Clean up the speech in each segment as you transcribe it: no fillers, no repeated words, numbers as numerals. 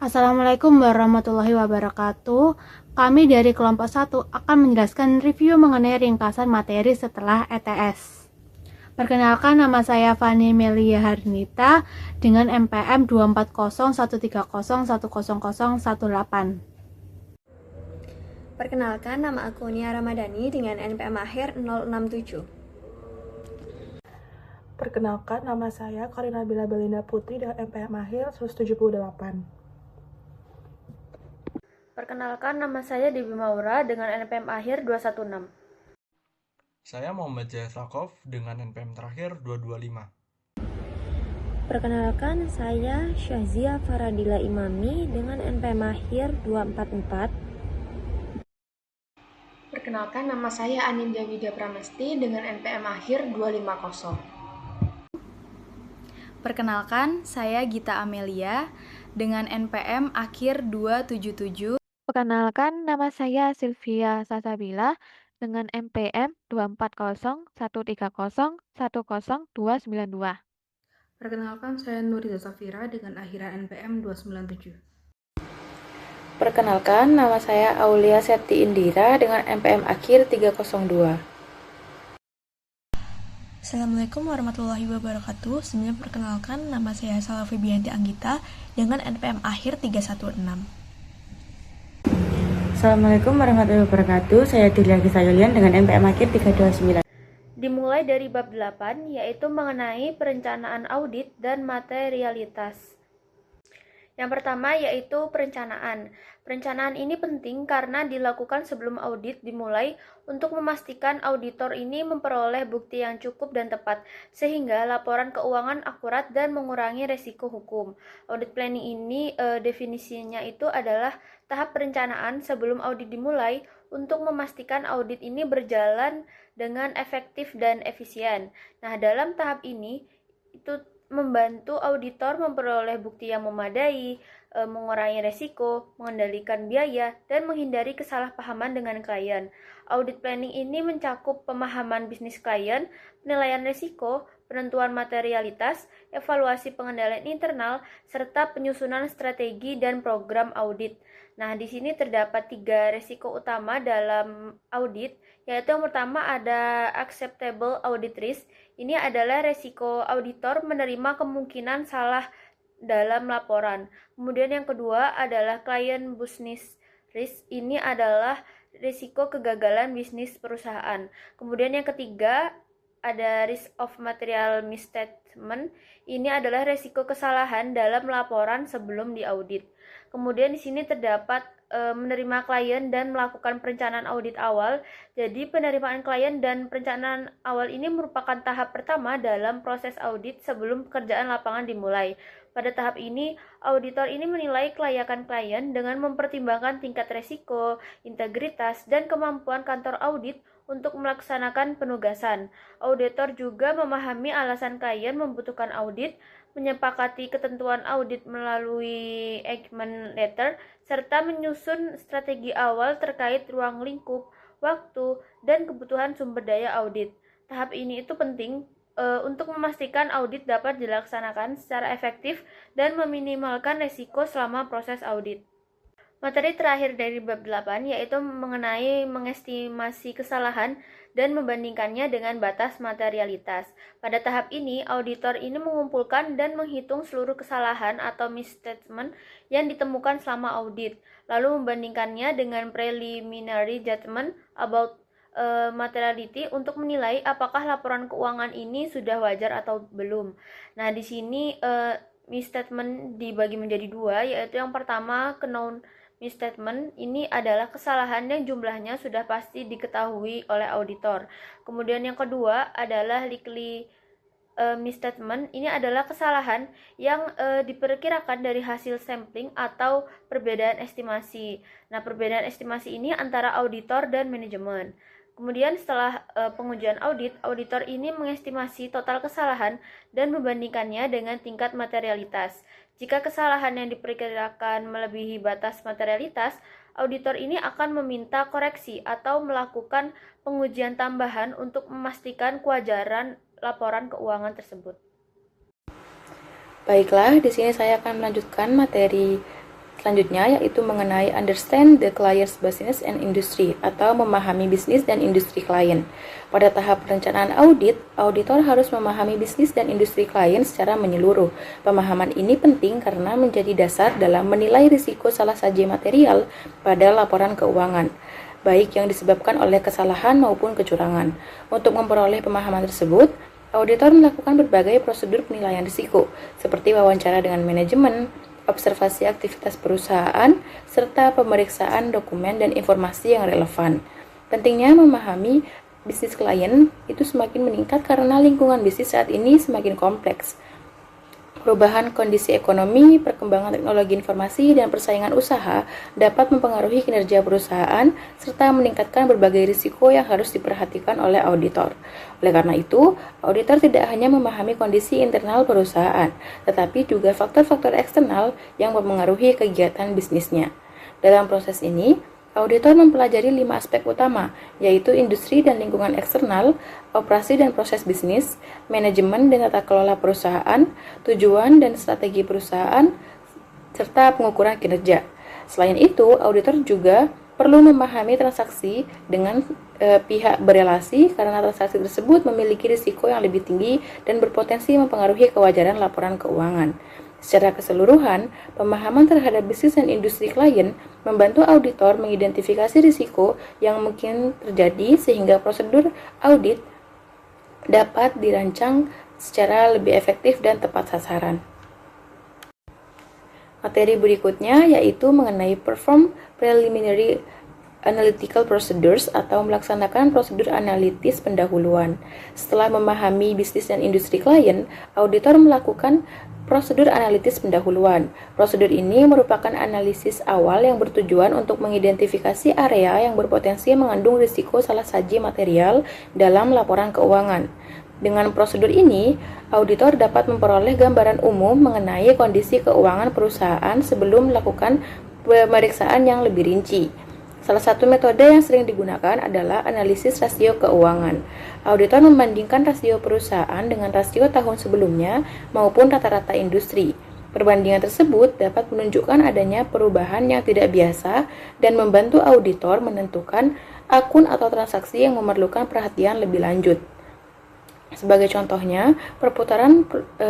Assalamualaikum warahmatullahi wabarakatuh. Kami dari kelompok 1 akan menjelaskan review mengenai ringkasan materi setelah ETS. Perkenalkan, nama saya Fani Melia Harnita dengan NPM 24013010018. Perkenalkan, nama aku Nia Ramadhani dengan NPM akhir 067. Perkenalkan, nama saya Karina Bila Belinda Putri dengan NPM akhir 178. Perkenalkan, nama saya Dewi Maura dengan NPM akhir 216. Saya Muhammad Jayasakov dengan NPM terakhir 225. Perkenalkan, saya Syahzia Faradila Imami dengan NPM akhir 244. Perkenalkan, nama saya Anindya Widya Pramesti dengan NPM akhir 250. Perkenalkan, saya Gita Amelia dengan NPM akhir 277. Perkenalkan, nama saya Sylvia Sasabila dengan NPM 24013010292. Perkenalkan, saya Nuriza Safira dengan akhiran NPM 297. Perkenalkan, nama saya Aulia Seti Indira dengan NPM akhir 302. Assalamualaikum warahmatullahi wabarakatuh. Sebelumnya perkenalkan, nama saya Salafi Bianti Anggita dengan NPM akhir 316. Assalamualaikum warahmatullahi wabarakatuh. Saya Dilia Gisayolian dengan NPM akhir 329. Dimulai dari bab 8, yaitu mengenai perencanaan audit dan materialitas. Yang pertama yaitu perencanaan. Perencanaan ini penting karena dilakukan sebelum audit dimulai untuk memastikan auditor ini memperoleh bukti yang cukup dan tepat, sehingga laporan keuangan akurat dan mengurangi resiko hukum. Audit planning ini definisinya itu adalah tahap perencanaan sebelum audit dimulai untuk memastikan audit ini berjalan dengan efektif dan efisien. Nah, dalam tahap ini itu membantu auditor memperoleh bukti yang memadai, mengurangi resiko, mengendalikan biaya, dan menghindari kesalahpahaman dengan klien. Audit planning ini mencakup pemahaman bisnis klien, penilaian resiko, penentuan materialitas, evaluasi pengendalian internal, serta penyusunan strategi dan program audit. Nah, di sini terdapat 3 resiko utama dalam audit, yaitu yang pertama ada acceptable audit risk. Ini adalah resiko auditor menerima kemungkinan salah dalam laporan. Kemudian yang kedua adalah client business risk. Ini adalah risiko kegagalan bisnis perusahaan. Kemudian yang ketiga ada risk of material misstatement. Ini adalah risiko kesalahan dalam laporan sebelum diaudit. Kemudian di sini terdapat menerima klien dan melakukan perencanaan audit awal. Jadi penerimaan klien dan perencanaan awal ini merupakan tahap pertama dalam proses audit sebelum pekerjaan lapangan dimulai. Pada tahap ini, auditor ini menilai kelayakan klien dengan mempertimbangkan tingkat resiko, integritas, dan kemampuan kantor audit untuk melaksanakan penugasan. Auditor juga memahami alasan klien membutuhkan audit, menyepakati ketentuan audit melalui agreement letter, serta menyusun strategi awal terkait ruang lingkup, waktu, dan kebutuhan sumber daya audit. Tahap ini itu penting untuk memastikan audit dapat dilaksanakan secara efektif dan meminimalkan resiko selama proses audit. Materi terakhir dari bab 8 yaitu mengenai mengestimasi kesalahan dan membandingkannya dengan batas materialitas. Pada tahap ini, auditor ini mengumpulkan dan menghitung seluruh kesalahan atau misstatement yang ditemukan selama audit, lalu membandingkannya dengan preliminary judgment about materiality untuk menilai apakah laporan keuangan ini sudah wajar atau belum. Nah, di sini misstatement dibagi menjadi 2, yaitu yang pertama known misstatement. Ini adalah kesalahan yang jumlahnya sudah pasti diketahui oleh auditor. Kemudian yang kedua adalah likely misstatement. Ini adalah kesalahan yang diperkirakan dari hasil sampling atau perbedaan estimasi. Nah, perbedaan estimasi ini antara auditor dan manajemen. Kemudian setelah pengujian audit, auditor ini mengestimasi total kesalahan dan membandingkannya dengan tingkat materialitas. Jika kesalahan yang diperkirakan melebihi batas materialitas, auditor ini akan meminta koreksi atau melakukan pengujian tambahan untuk memastikan kewajaran laporan keuangan tersebut. Baiklah, di sini saya akan melanjutkan materi Selanjutnya yaitu mengenai understand the client's business and industry atau memahami bisnis dan industri klien. Pada tahap perencanaan audit, auditor harus memahami bisnis dan industri klien secara menyeluruh. Pemahaman ini penting karena menjadi dasar dalam menilai risiko salah saji material pada laporan keuangan, baik yang disebabkan oleh kesalahan maupun kecurangan. Untuk memperoleh pemahaman tersebut, auditor melakukan berbagai prosedur penilaian risiko, seperti wawancara dengan manajemen, observasi aktivitas perusahaan, serta pemeriksaan dokumen dan informasi yang relevan. Pentingnya memahami bisnis klien itu semakin meningkat karena lingkungan bisnis saat ini semakin kompleks. Perubahan kondisi ekonomi, perkembangan teknologi informasi, dan persaingan usaha dapat mempengaruhi kinerja perusahaan serta meningkatkan berbagai risiko yang harus diperhatikan oleh auditor. Oleh karena itu, auditor tidak hanya memahami kondisi internal perusahaan, tetapi juga faktor-faktor eksternal yang mempengaruhi kegiatan bisnisnya. Dalam proses ini, auditor mempelajari 5 aspek utama, yaitu industri dan lingkungan eksternal, operasi dan proses bisnis, manajemen dan tata kelola perusahaan, tujuan dan strategi perusahaan, serta pengukuran kinerja. Selain itu, auditor juga perlu memahami transaksi dengan pihak berelasi karena transaksi tersebut memiliki risiko yang lebih tinggi dan berpotensi mempengaruhi kewajaran laporan keuangan. Secara keseluruhan, pemahaman terhadap bisnis dan industri klien membantu auditor mengidentifikasi risiko yang mungkin terjadi sehingga prosedur audit dapat dirancang secara lebih efektif dan tepat sasaran. Materi berikutnya yaitu mengenai perform preliminary analytical procedures atau melaksanakan prosedur analitis pendahuluan. Setelah memahami bisnis dan industri klien, auditor melakukan prosedur analitis pendahuluan. Prosedur ini merupakan analisis awal yang bertujuan untuk mengidentifikasi area yang berpotensi mengandung risiko salah saji material dalam laporan keuangan. Dengan prosedur ini, auditor dapat memperoleh gambaran umum mengenai kondisi keuangan perusahaan sebelum melakukan pemeriksaan yang lebih rinci. Salah satu metode yang sering digunakan adalah analisis rasio keuangan. Auditor membandingkan rasio perusahaan dengan rasio tahun sebelumnya maupun rata-rata industri. Perbandingan tersebut dapat menunjukkan adanya perubahan yang tidak biasa dan membantu auditor menentukan akun atau transaksi yang memerlukan perhatian lebih lanjut. Sebagai contohnya, perputaran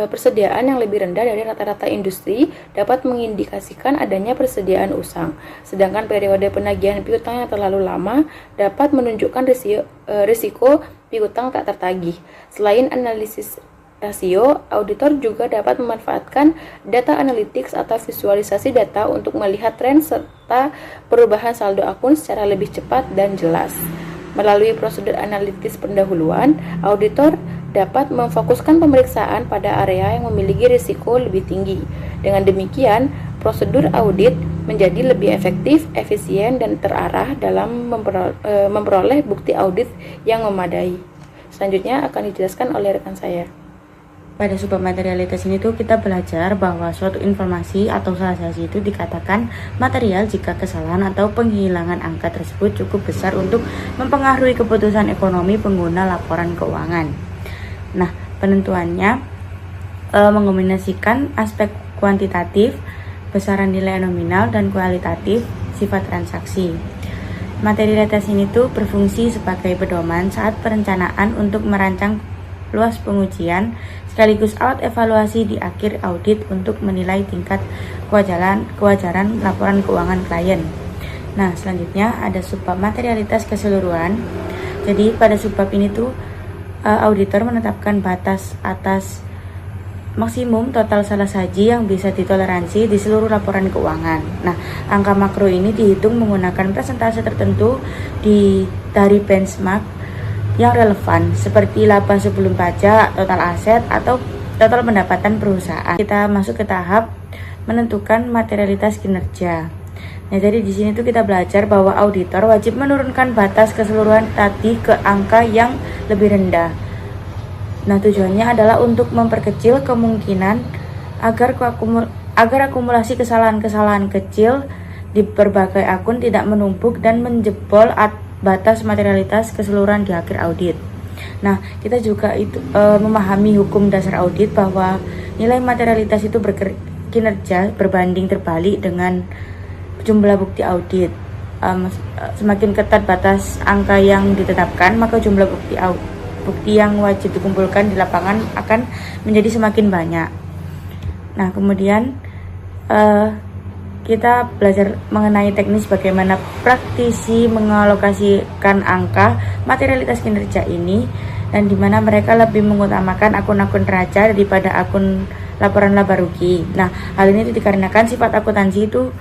persediaan yang lebih rendah dari rata-rata industri dapat mengindikasikan adanya persediaan usang, sedangkan periode penagihan piutang yang terlalu lama dapat menunjukkan risiko piutang tak tertagih. Selain analisis rasio, auditor juga dapat memanfaatkan data analytics atau visualisasi data untuk melihat tren serta perubahan saldo akun secara lebih cepat dan jelas. Melalui prosedur analitis pendahuluan, auditor dapat memfokuskan pemeriksaan pada area yang memiliki risiko lebih tinggi. Dengan demikian, prosedur audit menjadi lebih efektif, efisien, dan terarah dalam memperoleh bukti audit yang memadai. Selanjutnya akan dijelaskan oleh rekan saya. Pada subbab materialitas ini tuh kita belajar bahwa suatu informasi atau salah saji itu dikatakan material jika kesalahan atau penghilangan angka tersebut cukup besar untuk mempengaruhi keputusan ekonomi pengguna laporan keuangan. Nah, penentuannya mengombinasikan aspek kuantitatif, besaran nilai nominal, dan kualitatif sifat transaksi. Materialitas ini tuh berfungsi sebagai pedoman saat perencanaan untuk merancang luas pengujian sekaligus alat evaluasi di akhir audit untuk menilai tingkat kewajaran laporan keuangan klien. Nah, selanjutnya ada subbab materialitas keseluruhan. Jadi pada subbab ini tuh auditor menetapkan batas atas maksimum total salah saji yang bisa ditoleransi di seluruh laporan keuangan. Nah, angka makro ini dihitung menggunakan persentase tertentu dari benchmark yang relevan seperti laba sebelum pajak, total aset, atau total pendapatan perusahaan. Kita masuk ke tahap menentukan materialitas kinerja. Nah, jadi di sini tuh kita belajar bahwa auditor wajib menurunkan batas keseluruhan tadi ke angka yang lebih rendah. Nah, tujuannya adalah untuk memperkecil kemungkinan agar akumulasi kesalahan-kesalahan kecil di berbagai akun tidak menumpuk dan menjebol batas materialitas keseluruhan di akhir audit. Nah, kita juga memahami hukum dasar audit bahwa nilai materialitas itu kinerja berbanding terbalik dengan jumlah bukti audit. Semakin ketat batas angka yang ditetapkan, maka jumlah bukti yang wajib dikumpulkan di lapangan akan menjadi semakin banyak. Nah, kemudian kita belajar mengenai teknis bagaimana praktisi mengalokasikan angka materialitas kinerja ini, dan di mana mereka lebih mengutamakan akun-akun neraca daripada akun laporan laba rugi. Nah, hal ini dikarenakan sifat akuntansi itu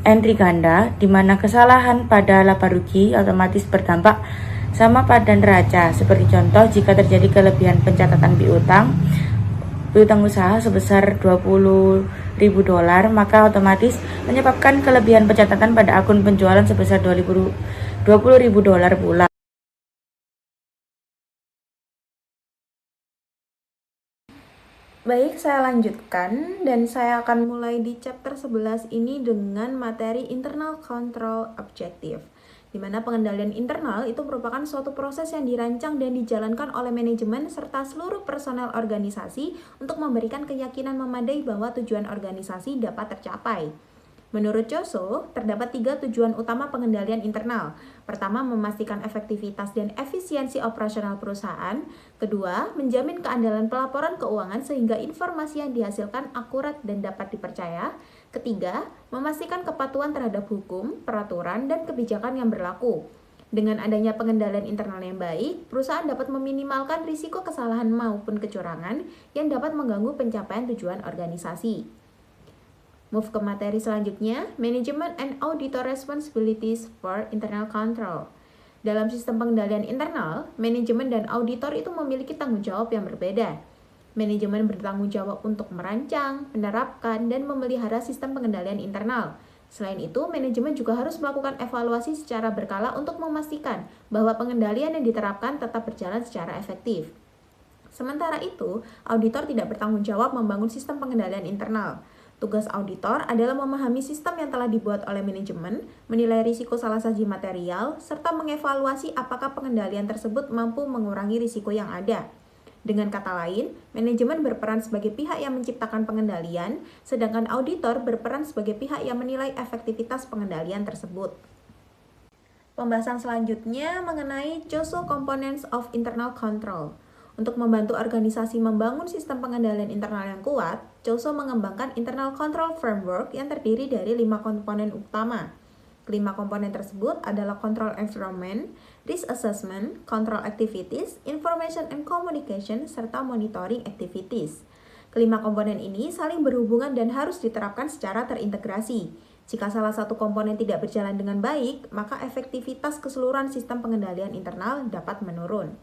entry ganda, di mana kesalahan pada laba rugi otomatis berdampak sama pada neraca. Seperti contoh, jika terjadi kelebihan pencatatan piutang usaha sebesar $20.000, maka otomatis menyebabkan kelebihan pencatatan pada akun penjualan sebesar $20.000 pula. Baik, saya lanjutkan dan saya akan mulai di chapter 11 ini dengan materi internal control objective, di mana pengendalian internal itu merupakan suatu proses yang dirancang dan dijalankan oleh manajemen serta seluruh personel organisasi untuk memberikan keyakinan memadai bahwa tujuan organisasi dapat tercapai. Menurut Choso, terdapat 3 tujuan utama pengendalian internal. Pertama, memastikan efektivitas dan efisiensi operasional perusahaan. Kedua, menjamin keandalan pelaporan keuangan sehingga informasi yang dihasilkan akurat dan dapat dipercaya. Ketiga, memastikan kepatuhan terhadap hukum, peraturan, dan kebijakan yang berlaku. Dengan adanya pengendalian internal yang baik, perusahaan dapat meminimalkan risiko kesalahan maupun kecurangan yang dapat mengganggu pencapaian tujuan organisasi. Move ke materi selanjutnya, Management and Auditor Responsibilities for Internal Control. Dalam sistem pengendalian internal, manajemen dan auditor itu memiliki tanggung jawab yang berbeda. Manajemen bertanggung jawab untuk merancang, menerapkan, dan memelihara sistem pengendalian internal. Selain itu, manajemen juga harus melakukan evaluasi secara berkala untuk memastikan bahwa pengendalian yang diterapkan tetap berjalan secara efektif. Sementara itu, auditor tidak bertanggung jawab membangun sistem pengendalian internal. Tugas auditor adalah memahami sistem yang telah dibuat oleh manajemen, menilai risiko salah saji material, serta mengevaluasi apakah pengendalian tersebut mampu mengurangi risiko yang ada. Dengan kata lain, manajemen berperan sebagai pihak yang menciptakan pengendalian, sedangkan auditor berperan sebagai pihak yang menilai efektivitas pengendalian tersebut. Pembahasan selanjutnya mengenai Choso Components of Internal Control. Untuk membantu organisasi membangun sistem pengendalian internal yang kuat, Choso mengembangkan Internal Control Framework yang terdiri dari 5 komponen utama. Kelima komponen tersebut adalah Control Environment, Risk Assessment, Control Activities, Information and Communication, serta Monitoring Activities. Kelima komponen ini saling berhubungan dan harus diterapkan secara terintegrasi. Jika salah satu komponen tidak berjalan dengan baik, maka efektivitas keseluruhan sistem pengendalian internal dapat menurun.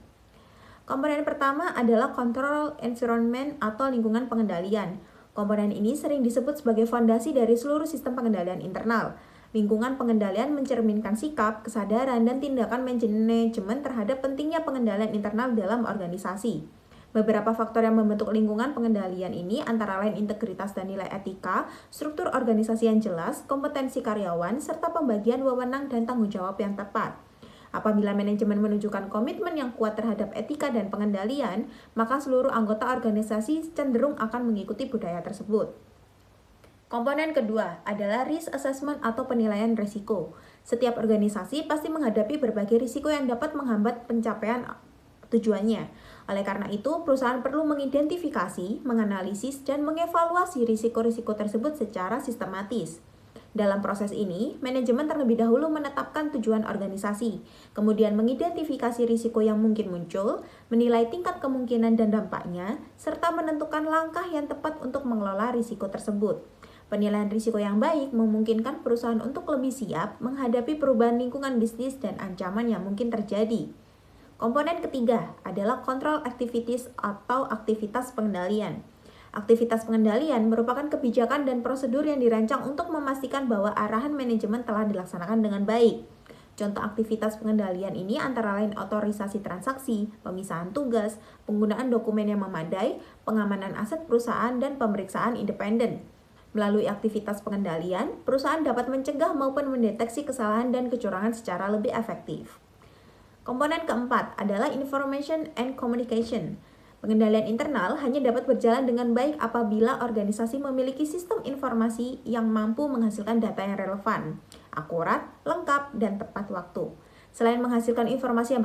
Komponen pertama adalah Control Environment atau lingkungan pengendalian. Komponen ini sering disebut sebagai fondasi dari seluruh sistem pengendalian internal. Lingkungan pengendalian mencerminkan sikap, kesadaran, dan tindakan manajemen terhadap pentingnya pengendalian internal dalam organisasi. Beberapa faktor yang membentuk lingkungan pengendalian ini antara lain integritas dan nilai etika, struktur organisasi yang jelas, kompetensi karyawan, serta pembagian wewenang dan tanggung jawab yang tepat. Apabila manajemen menunjukkan komitmen yang kuat terhadap etika dan pengendalian, maka seluruh anggota organisasi cenderung akan mengikuti budaya tersebut. Komponen kedua adalah risk assessment atau penilaian risiko. Setiap organisasi pasti menghadapi berbagai risiko yang dapat menghambat pencapaian tujuannya. Oleh karena itu, perusahaan perlu mengidentifikasi, menganalisis, dan mengevaluasi risiko-risiko tersebut secara sistematis. Dalam proses ini, manajemen terlebih dahulu menetapkan tujuan organisasi, kemudian mengidentifikasi risiko yang mungkin muncul, menilai tingkat kemungkinan dan dampaknya, serta menentukan langkah yang tepat untuk mengelola risiko tersebut. Penilaian risiko yang baik memungkinkan perusahaan untuk lebih siap menghadapi perubahan lingkungan bisnis dan ancaman yang mungkin terjadi. Komponen ketiga adalah control activities atau aktivitas pengendalian. Aktivitas pengendalian merupakan kebijakan dan prosedur yang dirancang untuk memastikan bahwa arahan manajemen telah dilaksanakan dengan baik. Contoh aktivitas pengendalian ini antara lain otorisasi transaksi, pemisahan tugas, penggunaan dokumen yang memadai, pengamanan aset perusahaan, dan pemeriksaan independen. Melalui aktivitas pengendalian, perusahaan dapat mencegah maupun mendeteksi kesalahan dan kecurangan secara lebih efektif. Komponen keempat adalah information and communication. Pengendalian internal hanya dapat berjalan dengan baik apabila organisasi memiliki sistem informasi yang mampu menghasilkan data yang relevan, akurat, lengkap, dan tepat waktu. Selain menghasilkan informasi yang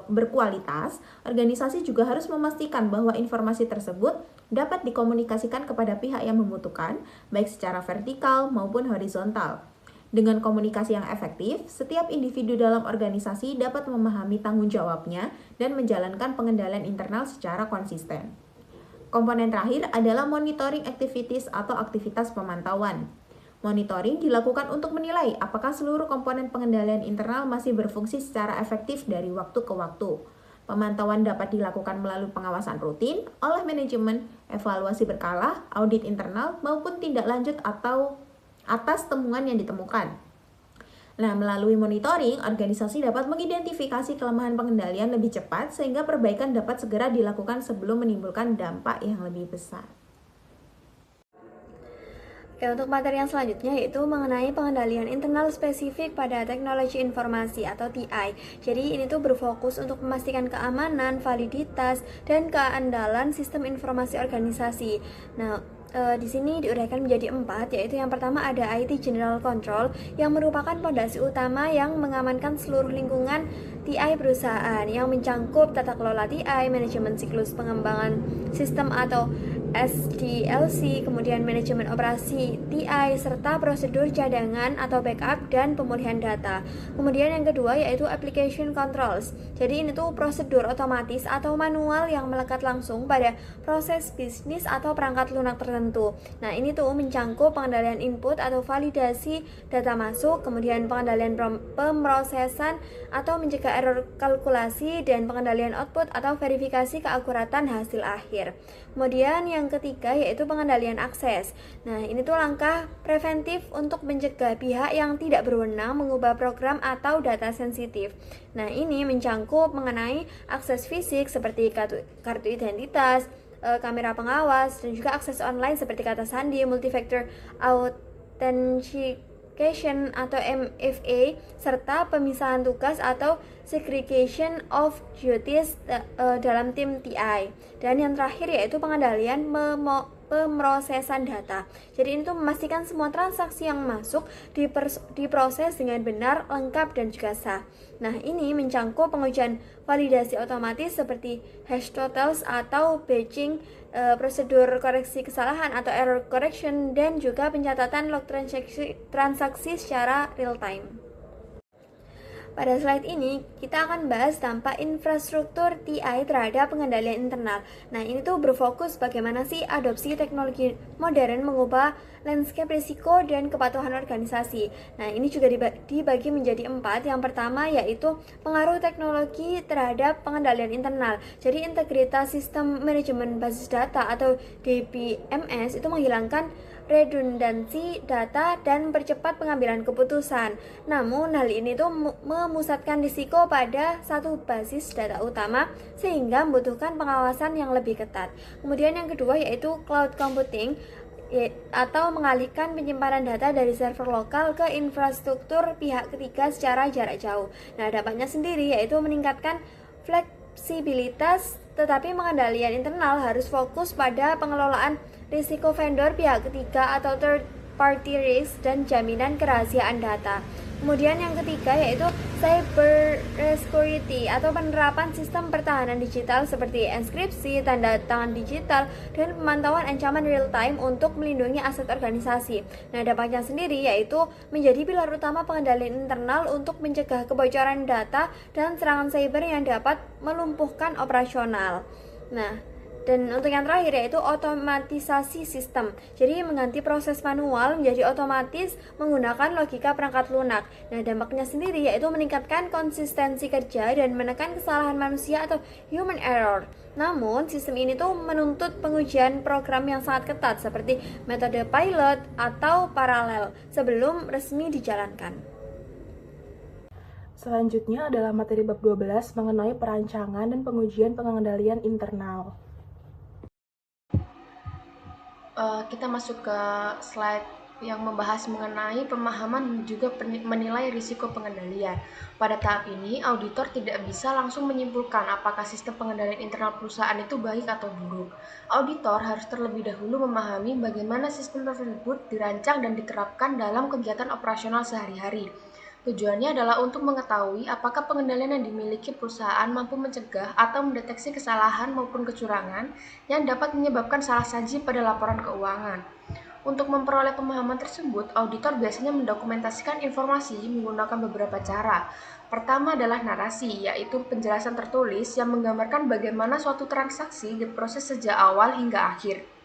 berkualitas, organisasi juga harus memastikan bahwa informasi tersebut dapat dikomunikasikan kepada pihak yang membutuhkan, baik secara vertikal maupun horizontal. Dengan komunikasi yang efektif, setiap individu dalam organisasi dapat memahami tanggung jawabnya dan menjalankan pengendalian internal secara konsisten. Komponen terakhir adalah monitoring activities atau aktivitas pemantauan. Monitoring dilakukan untuk menilai apakah seluruh komponen pengendalian internal masih berfungsi secara efektif dari waktu ke waktu. Pemantauan dapat dilakukan melalui pengawasan rutin oleh manajemen, evaluasi berkala, audit internal, maupun tindak lanjut atau atas temuan yang ditemukan. Nah, melalui monitoring, organisasi dapat mengidentifikasi kelemahan pengendalian lebih cepat sehingga perbaikan dapat segera dilakukan sebelum menimbulkan dampak yang lebih besar. Oke, untuk materi yang selanjutnya yaitu mengenai pengendalian internal spesifik pada teknologi informasi atau TI. Jadi ini tuh berfokus untuk memastikan keamanan, validitas, dan keandalan sistem informasi organisasi. Nah, di sini diuraikan menjadi 4, yaitu yang pertama ada IT General Control yang merupakan fondasi utama yang mengamankan seluruh lingkungan TI perusahaan yang mencangkup tata kelola TI, manajemen siklus pengembangan sistem atau SDLC, kemudian manajemen operasi TI, serta prosedur cadangan atau backup dan pemulihan data. Kemudian yang kedua yaitu application controls. Jadi ini tuh prosedur otomatis atau manual yang melekat langsung pada proses bisnis atau perangkat lunak tertentu. Nah, ini tuh mencangkup pengendalian input atau validasi data masuk, kemudian pengendalian pemrosesan atau mencegah error kalkulasi, dan pengendalian output atau verifikasi keakuratan hasil akhir. Kemudian yang ketiga yaitu pengendalian akses. Nah, ini tuh langkah preventif untuk mencegah pihak yang tidak berwenang mengubah program atau data sensitif. Nah, ini mencangkup mengenai akses fisik seperti kartu identitas, kamera pengawas, dan juga akses online seperti kata sandi, multifactor authentication atau MFA, serta pemisahan tugas atau segregation of duties dalam tim TI. Dan yang terakhir yaitu pengendalian pemrosesan data. Jadi ini tuh memastikan semua transaksi yang masuk diproses dengan benar, lengkap, dan juga sah. Nah, ini mencangkup pengujian validasi otomatis seperti hash totals atau batching, prosedur koreksi kesalahan atau error correction, dan juga pencatatan log transaksi secara real time. Pada slide ini, kita akan bahas dampak infrastruktur TI terhadap pengendalian internal. Nah, ini tuh berfokus bagaimana sih adopsi teknologi modern mengubah landscape risiko dan kepatuhan organisasi. Nah, ini juga dibagi menjadi 4. Yang pertama yaitu pengaruh teknologi terhadap pengendalian internal. Jadi, integritas sistem manajemen basis data atau DBMS itu menghilangkan redundansi data dan percepat pengambilan keputusan. Namun hal ini tuh memusatkan risiko pada satu basis data utama sehingga membutuhkan pengawasan yang lebih ketat. Kemudian yang kedua yaitu cloud computing atau mengalihkan penyimpanan data dari server lokal ke infrastruktur pihak ketiga secara jarak jauh. Nah, dampaknya sendiri yaitu meningkatkan fleksibilitas, tetapi pengendalian internal harus fokus pada pengelolaan risiko vendor pihak ketiga atau third party risk dan jaminan kerahasiaan data. Kemudian yang ketiga yaitu cyber security atau penerapan sistem pertahanan digital seperti enkripsi, tanda tangan digital, dan pemantauan ancaman real time untuk melindungi aset organisasi. Nah, dampaknya sendiri yaitu menjadi pilar utama pengendalian internal untuk mencegah kebocoran data dan serangan cyber yang dapat melumpuhkan operasional. Nah, dan untuk yang terakhir yaitu otomatisasi sistem. Jadi mengganti proses manual menjadi otomatis menggunakan logika perangkat lunak. Nah, dampaknya sendiri yaitu meningkatkan konsistensi kerja dan menekan kesalahan manusia atau human error. Namun, sistem ini tuh menuntut pengujian program yang sangat ketat seperti metode pilot atau paralel sebelum resmi dijalankan. Selanjutnya adalah materi bab 12 mengenai perancangan dan pengujian pengendalian internal. Kita masuk ke slide yang membahas mengenai pemahaman dan juga menilai risiko pengendalian. Pada tahap ini, auditor tidak bisa langsung menyimpulkan apakah sistem pengendalian internal perusahaan itu baik atau buruk. Auditor harus terlebih dahulu memahami bagaimana sistem tersebut dirancang dan diterapkan dalam kegiatan operasional sehari-hari. Tujuannya adalah untuk mengetahui apakah pengendalian yang dimiliki perusahaan mampu mencegah atau mendeteksi kesalahan maupun kecurangan yang dapat menyebabkan salah saji pada laporan keuangan. Untuk memperoleh pemahaman tersebut, auditor biasanya mendokumentasikan informasi menggunakan beberapa cara. Pertama adalah narasi, yaitu penjelasan tertulis yang menggambarkan bagaimana suatu transaksi diproses sejak awal hingga akhir.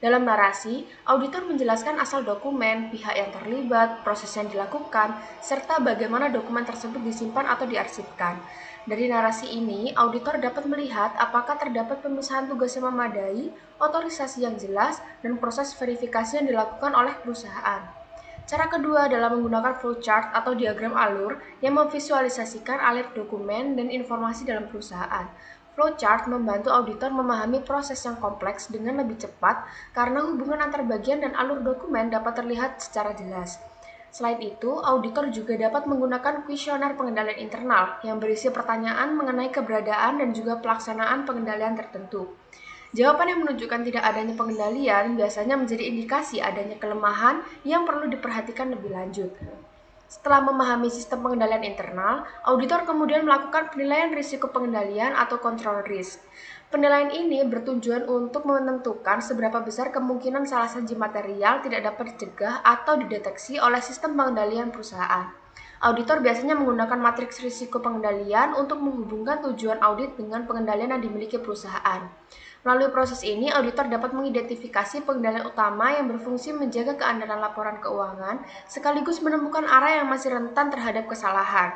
Dalam narasi, auditor menjelaskan asal dokumen, pihak yang terlibat, proses yang dilakukan, serta bagaimana dokumen tersebut disimpan atau diarsipkan. Dari narasi ini, auditor dapat melihat apakah terdapat pemisahan tugas yang memadai, otorisasi yang jelas, dan proses verifikasi yang dilakukan oleh perusahaan. Cara kedua adalah menggunakan flowchart atau diagram alur yang memvisualisasikan alur dokumen dan informasi dalam perusahaan. Flowchart membantu auditor memahami proses yang kompleks dengan lebih cepat karena hubungan antar bagian dan alur dokumen dapat terlihat secara jelas. Selain itu, auditor juga dapat menggunakan kuesioner pengendalian internal yang berisi pertanyaan mengenai keberadaan dan juga pelaksanaan pengendalian tertentu. Jawaban yang menunjukkan tidak adanya pengendalian biasanya menjadi indikasi adanya kelemahan yang perlu diperhatikan lebih lanjut. Setelah memahami sistem pengendalian internal, auditor kemudian melakukan penilaian risiko pengendalian atau control risk. Penilaian ini bertujuan untuk menentukan seberapa besar kemungkinan salah saji material tidak dapat dicegah atau dideteksi oleh sistem pengendalian perusahaan. Auditor biasanya menggunakan matriks risiko pengendalian untuk menghubungkan tujuan audit dengan pengendalian yang dimiliki perusahaan. Melalui proses ini, auditor dapat mengidentifikasi pengendalian utama yang berfungsi menjaga keandalan laporan keuangan, sekaligus menemukan arah yang masih rentan terhadap kesalahan.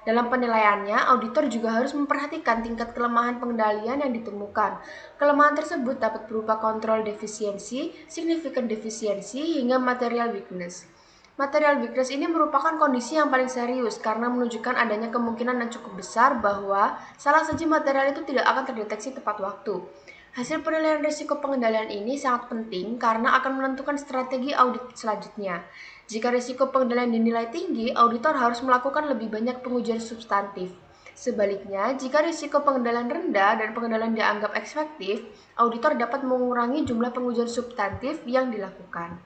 Dalam penilaiannya, auditor juga harus memperhatikan tingkat kelemahan pengendalian yang ditemukan. Kelemahan tersebut dapat berupa kontrol defisiensi, significant defisiensi, hingga material weakness. Material weakness ini merupakan kondisi yang paling serius karena menunjukkan adanya kemungkinan yang cukup besar bahwa salah saji material itu tidak akan terdeteksi tepat waktu. Hasil penilaian risiko pengendalian ini sangat penting karena akan menentukan strategi audit selanjutnya. Jika risiko pengendalian dinilai tinggi, auditor harus melakukan lebih banyak pengujian substantif. Sebaliknya, jika risiko pengendalian rendah dan pengendalian dianggap efektif, auditor dapat mengurangi jumlah pengujian substantif yang dilakukan.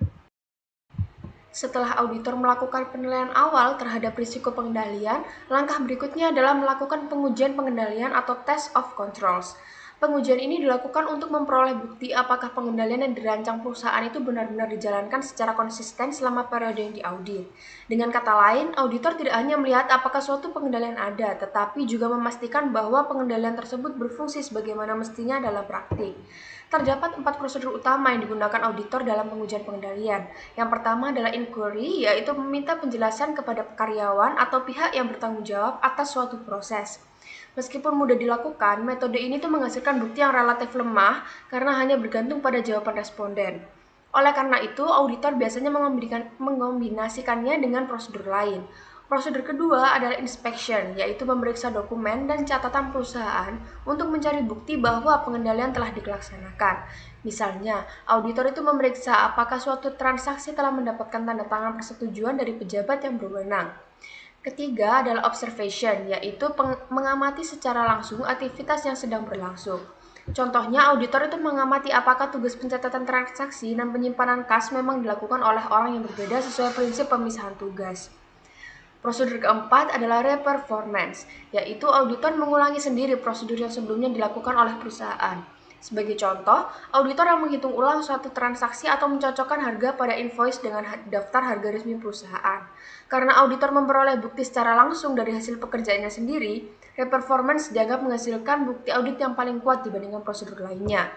Setelah auditor melakukan penilaian awal terhadap risiko pengendalian, langkah berikutnya adalah melakukan pengujian pengendalian atau test of controls. Pengujian ini dilakukan untuk memperoleh bukti apakah pengendalian yang dirancang perusahaan itu benar-benar dijalankan secara konsisten selama periode yang diaudit. Dengan kata lain, auditor tidak hanya melihat apakah suatu pengendalian ada, tetapi juga memastikan bahwa pengendalian tersebut berfungsi sebagaimana mestinya dalam praktik. Terdapat 4 prosedur utama yang digunakan auditor dalam pengujian pengendalian. Yang pertama adalah inquiry, yaitu meminta penjelasan kepada karyawan atau pihak yang bertanggung jawab atas suatu proses. Meskipun mudah dilakukan, metode ini tuh menghasilkan bukti yang relatif lemah karena hanya bergantung pada jawaban responden. Oleh karena itu, auditor biasanya mengombinasikannya dengan prosedur lain. Prosedur kedua adalah inspection, yaitu memeriksa dokumen dan catatan perusahaan untuk mencari bukti bahwa pengendalian telah dilaksanakan. Misalnya, auditor itu memeriksa apakah suatu transaksi telah mendapatkan tanda tangan persetujuan dari pejabat yang berwenang. Ketiga adalah observation, yaitu mengamati secara langsung aktivitas yang sedang berlangsung. Contohnya, auditor itu mengamati apakah tugas pencatatan transaksi dan penyimpanan kas memang dilakukan oleh orang yang berbeda sesuai prinsip pemisahan tugas. Prosedur keempat adalah re-performance, yaitu auditor mengulangi sendiri prosedur yang sebelumnya dilakukan oleh perusahaan. Sebagai contoh, auditor yang menghitung ulang suatu transaksi atau mencocokkan harga pada invoice dengan daftar harga resmi perusahaan. Karena auditor memperoleh bukti secara langsung dari hasil pekerjaannya sendiri, re-performance dianggap menghasilkan bukti audit yang paling kuat dibandingkan prosedur lainnya.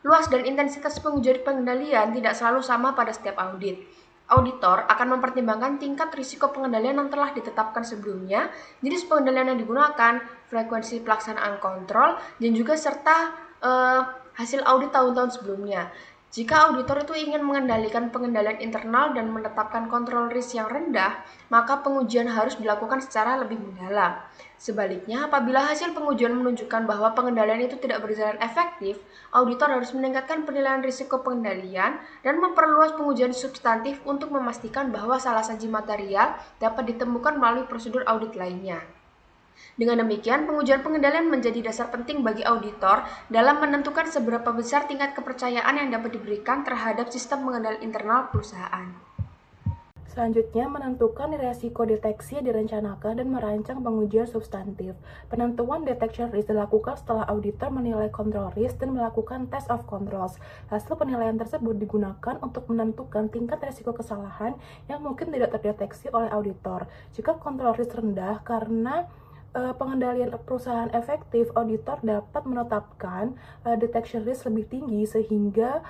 Luas dan intensitas pengujian pengendalian tidak selalu sama pada setiap audit. Auditor akan mempertimbangkan tingkat risiko pengendalian yang telah ditetapkan sebelumnya, jenis pengendalian yang digunakan, frekuensi pelaksanaan kontrol, dan juga serta hasil audit tahun-tahun sebelumnya. Jika auditor itu ingin mengendalikan pengendalian internal dan menetapkan kontrol risk yang rendah, maka pengujian harus dilakukan secara lebih mendalam. Sebaliknya, apabila hasil pengujian menunjukkan bahwa pengendalian itu tidak berjalan efektif, auditor harus meningkatkan penilaian risiko pengendalian dan memperluas pengujian substantif untuk memastikan bahwa salah saji material dapat ditemukan melalui prosedur audit lainnya. Dengan demikian, pengujian pengendalian menjadi dasar penting bagi auditor dalam menentukan seberapa besar tingkat kepercayaan yang dapat diberikan terhadap sistem pengendalian internal perusahaan. Selanjutnya, menentukan risiko deteksi yang direncanakan dan merancang pengujian substantif. Penentuan detection risk dilakukan setelah auditor menilai control risk dan melakukan test of controls. Hasil penilaian tersebut digunakan untuk menentukan tingkat risiko kesalahan yang mungkin tidak terdeteksi oleh auditor. Jika control risk rendah karena pengendalian perusahaan efektif, auditor dapat menetapkan detection risk lebih tinggi sehingga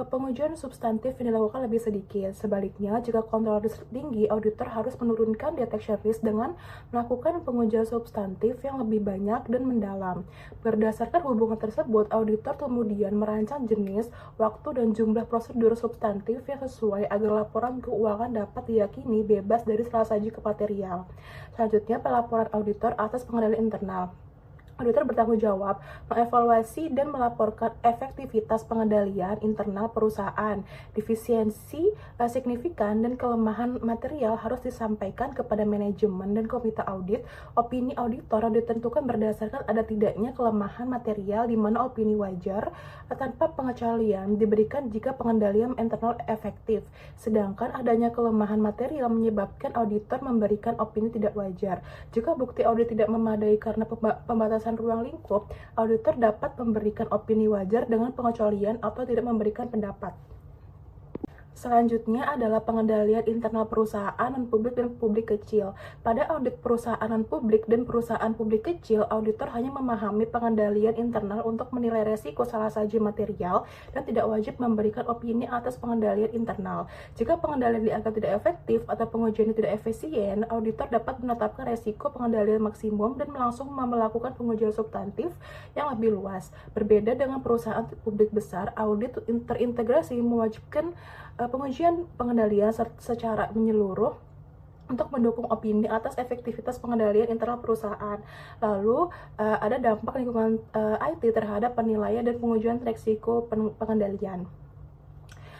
pengujian substantif yang dilakukan lebih sedikit. Sebaliknya, jika kontrol risk tinggi, auditor harus menurunkan detection risk dengan melakukan pengujian substantif yang lebih banyak dan mendalam. Berdasarkan hubungan tersebut, auditor kemudian merancang jenis, waktu, dan jumlah prosedur substantif yang sesuai agar laporan keuangan dapat diyakini bebas dari salah saji material. Selanjutnya, pelaporan auditor atas pengendalian internal. Auditor bertanggung jawab mengevaluasi dan melaporkan efektivitas pengendalian internal perusahaan. Defisiensi signifikan dan kelemahan material harus disampaikan kepada manajemen dan komite audit. Opini auditor ditentukan berdasarkan ada tidaknya kelemahan material di mana opini wajar tanpa pengecualian diberikan jika pengendalian internal efektif. Sedangkan adanya kelemahan material menyebabkan auditor memberikan opini tidak wajar. Jika bukti audit tidak memadai karena pembatasan ruang lingkup, auditor dapat memberikan opini wajar dengan pengecualian atau tidak memberikan pendapat. Selanjutnya adalah pengendalian internal perusahaan non-publik dan publik kecil. Pada audit perusahaan non-publik dan perusahaan publik kecil, auditor hanya memahami pengendalian internal untuk menilai resiko salah saji material dan tidak wajib memberikan opini atas pengendalian internal. Jika pengendalian dianggap tidak efektif atau pengujian tidak efisien, auditor dapat menetapkan resiko pengendalian maksimum dan langsung melakukan pengujian substantif yang lebih luas. Berbeda dengan perusahaan publik besar, audit terintegrasi mewajibkan pengujian pengendalian secara menyeluruh untuk mendukung opini atas efektivitas pengendalian internal perusahaan. Lalu ada dampak lingkungan IT terhadap penilaian dan pengujian risiko pengendalian.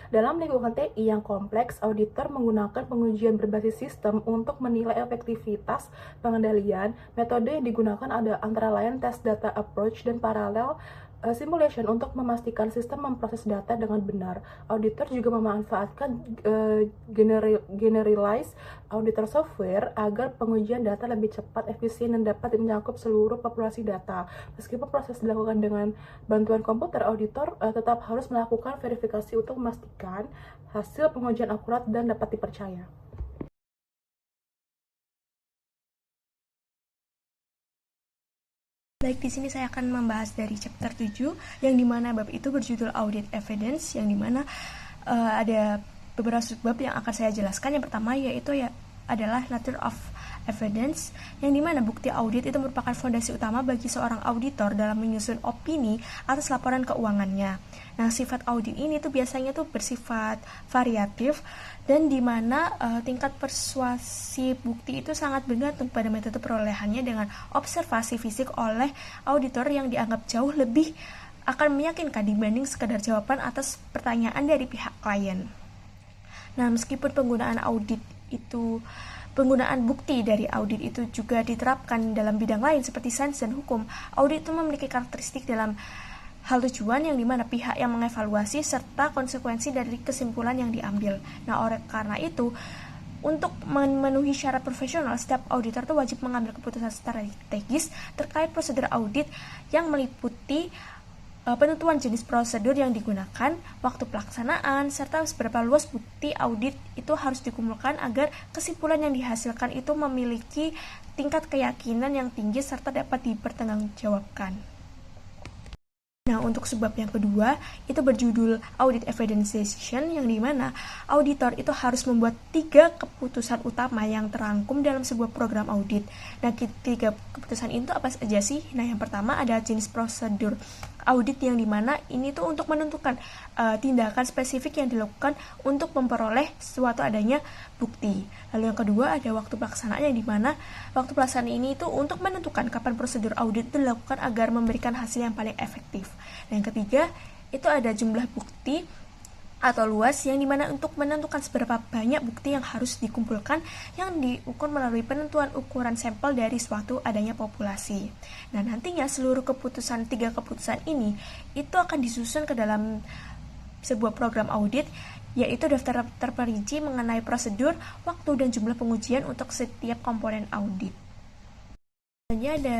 Dalam lingkungan TI yang kompleks, auditor menggunakan pengujian berbasis sistem untuk menilai efektivitas pengendalian. Metode yang digunakan ada antara lain test data approach dan parallel simulation untuk memastikan sistem memproses data dengan benar. Auditor juga memanfaatkan generalized auditor software agar pengujian data lebih cepat, efisien, dan dapat mencakup seluruh populasi data. Meskipun proses dilakukan dengan bantuan komputer, auditor tetap harus melakukan verifikasi untuk memastikan hasil pengujian akurat dan dapat dipercaya. Baik, di sini saya akan membahas dari chapter 7 yang dimana bab itu berjudul Audit Evidence, yang dimana ada beberapa subbab yang akan saya jelaskan. Yang pertama yaitu adalah Nature of Evidence, yang dimana bukti audit itu merupakan fondasi utama bagi seorang auditor dalam menyusun opini atas laporan keuangannya. Nah, sifat audit ini tuh biasanya tuh bersifat variatif dan dimana tingkat persuasi bukti itu sangat bergantung pada metode perolehannya dengan observasi fisik oleh auditor yang dianggap jauh lebih akan meyakinkan dibanding sekadar jawaban atas pertanyaan dari pihak klien. Nah, meskipun penggunaan bukti dari audit itu juga diterapkan dalam bidang lain seperti sains dan hukum, audit itu memiliki karakteristik dalam hal tujuan yang dimana pihak yang mengevaluasi serta konsekuensi dari kesimpulan yang diambil. Nah, oleh karena itu, untuk memenuhi syarat profesional, setiap auditor itu wajib mengambil keputusan strategis terkait prosedur audit yang meliputi penentuan jenis prosedur yang digunakan, waktu pelaksanaan, serta seberapa luas bukti audit itu harus dikumpulkan agar kesimpulan yang dihasilkan itu memiliki tingkat keyakinan yang tinggi serta dapat dipertanggungjawabkan. Nah, untuk sebab yang kedua itu berjudul Audit Evidencing, yang dimana auditor itu harus membuat 3 keputusan utama yang terangkum dalam sebuah program audit. Nah, 3 keputusan itu apa saja sih? Nah, yang pertama ada jenis prosedur audit yang dimana ini tuh untuk menentukan tindakan spesifik yang dilakukan untuk memperoleh suatu adanya bukti. Lalu yang kedua ada waktu pelaksanaan yang dimana waktu pelaksanaan ini itu untuk menentukan kapan prosedur audit itu dilakukan agar memberikan hasil yang paling efektif. Dan yang ketiga itu ada jumlah bukti atau luas yang dimana untuk menentukan seberapa banyak bukti yang harus dikumpulkan yang diukur melalui penentuan ukuran sampel dari suatu adanya populasi. Nah nantinya seluruh tiga keputusan ini itu akan disusun ke dalam sebuah program audit, yaitu daftar terperinci mengenai prosedur, waktu, dan jumlah pengujian untuk setiap komponen audit. Selanjutnya ada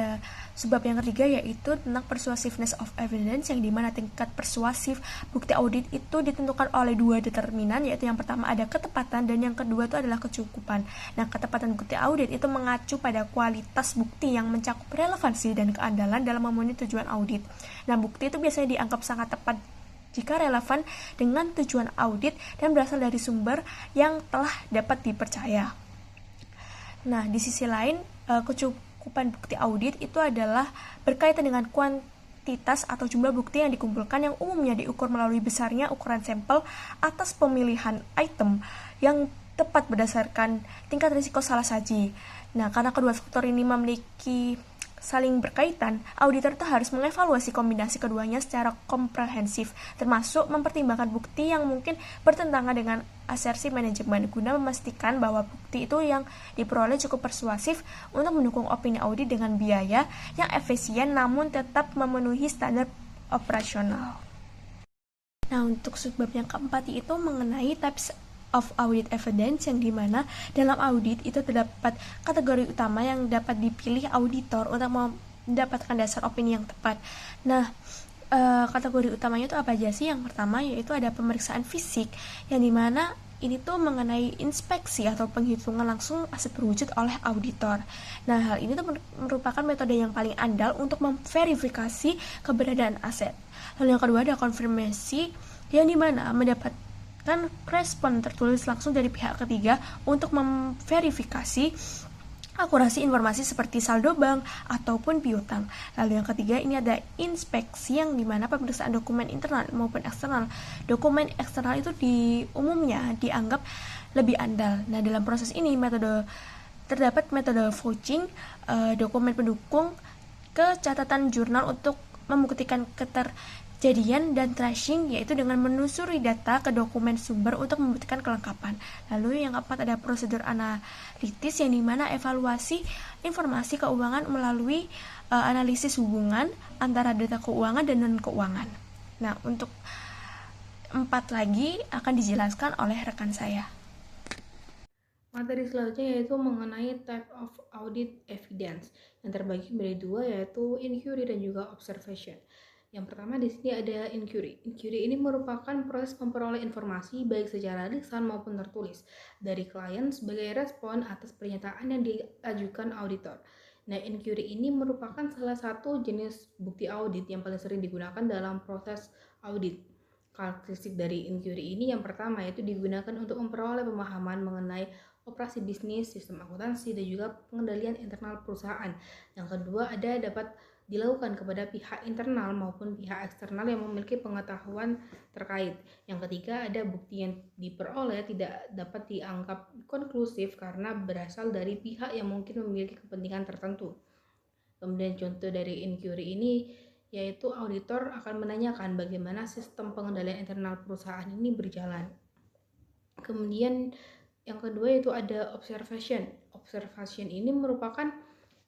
sebab yang ketiga yaitu tentang persuasiveness of evidence, yang dimana tingkat persuasif bukti audit itu ditentukan oleh dua determinan, yaitu yang pertama ada ketepatan dan yang kedua itu adalah kecukupan. Nah, ketepatan bukti audit itu mengacu pada kualitas bukti yang mencakup relevansi dan keandalan dalam memenuhi tujuan audit. Nah, bukti itu biasanya dianggap sangat tepat jika relevan dengan tujuan audit dan berasal dari sumber yang telah dapat dipercaya. Nah, di sisi lain, kecukupan bukti audit itu adalah berkaitan dengan kuantitas atau jumlah bukti yang dikumpulkan yang umumnya diukur melalui besarnya ukuran sampel atas pemilihan item yang tepat berdasarkan tingkat risiko salah saji. Nah, karena kedua faktor ini memiliki saling berkaitan, auditor itu harus mengevaluasi kombinasi keduanya secara komprehensif, termasuk mempertimbangkan bukti yang mungkin bertentangan dengan asersi manajemen guna memastikan bahwa bukti itu yang diperoleh cukup persuasif untuk mendukung opini audit dengan biaya yang efisien namun tetap memenuhi standar operasional. Nah, untuk subbab yang keempat itu mengenai types of audit evidence, yang dimana dalam audit itu terdapat kategori utama yang dapat dipilih auditor untuk mendapatkan dasar opini yang tepat. Nah, kategori utamanya itu apa aja sih? Yang pertama yaitu ada pemeriksaan fisik, yang dimana ini tuh mengenai inspeksi atau penghitungan langsung aset berwujud oleh auditor. Nah, hal ini tuh merupakan metode yang paling andal untuk memverifikasi keberadaan aset. Lalu yang kedua ada konfirmasi, yang dimana mendapatkan respon tertulis langsung dari pihak ketiga untuk memverifikasi akurasi informasi seperti saldo bank ataupun piutang. Lalu yang ketiga ini ada inspeksi, yang dimana pemeriksaan dokumen internal maupun eksternal. Dokumen eksternal itu umumnya dianggap lebih andal. Nah, dalam proses ini terdapat metode vouching, dokumen pendukung, catatan jurnal untuk membuktikan keterjadian dan tracing, yaitu dengan menelusuri data ke dokumen sumber untuk membuktikan kelengkapan. Lalu yang keempat ada prosedur analitis, yang dimana evaluasi informasi keuangan melalui analisis hubungan antara data keuangan dan non-keuangan. Nah, untuk 4 lagi akan dijelaskan oleh rekan saya. Materi selanjutnya yaitu mengenai type of audit evidence, yang terbagi menjadi dua, yaitu inquiry dan juga observation. Yang pertama di sini ada inquiry. Inquiry ini merupakan proses memperoleh informasi baik secara lisan maupun tertulis dari klien sebagai respon atas pernyataan yang diajukan auditor. Nah, inquiry ini merupakan salah satu jenis bukti audit yang paling sering digunakan dalam proses audit. Karakteristik dari inquiry ini yang pertama yaitu digunakan untuk memperoleh pemahaman mengenai operasi bisnis, sistem akuntansi, dan juga pengendalian internal perusahaan. Yang kedua dapat dilakukan kepada pihak internal maupun pihak eksternal yang memiliki pengetahuan terkait. Yang ketiga ada bukti yang diperoleh tidak dapat dianggap konklusif karena berasal dari pihak yang mungkin memiliki kepentingan tertentu. Kemudian contoh dari inquiry ini yaitu auditor akan menanyakan bagaimana sistem pengendalian internal perusahaan ini berjalan. Kemudian yang kedua yaitu ada observation. Observation ini merupakan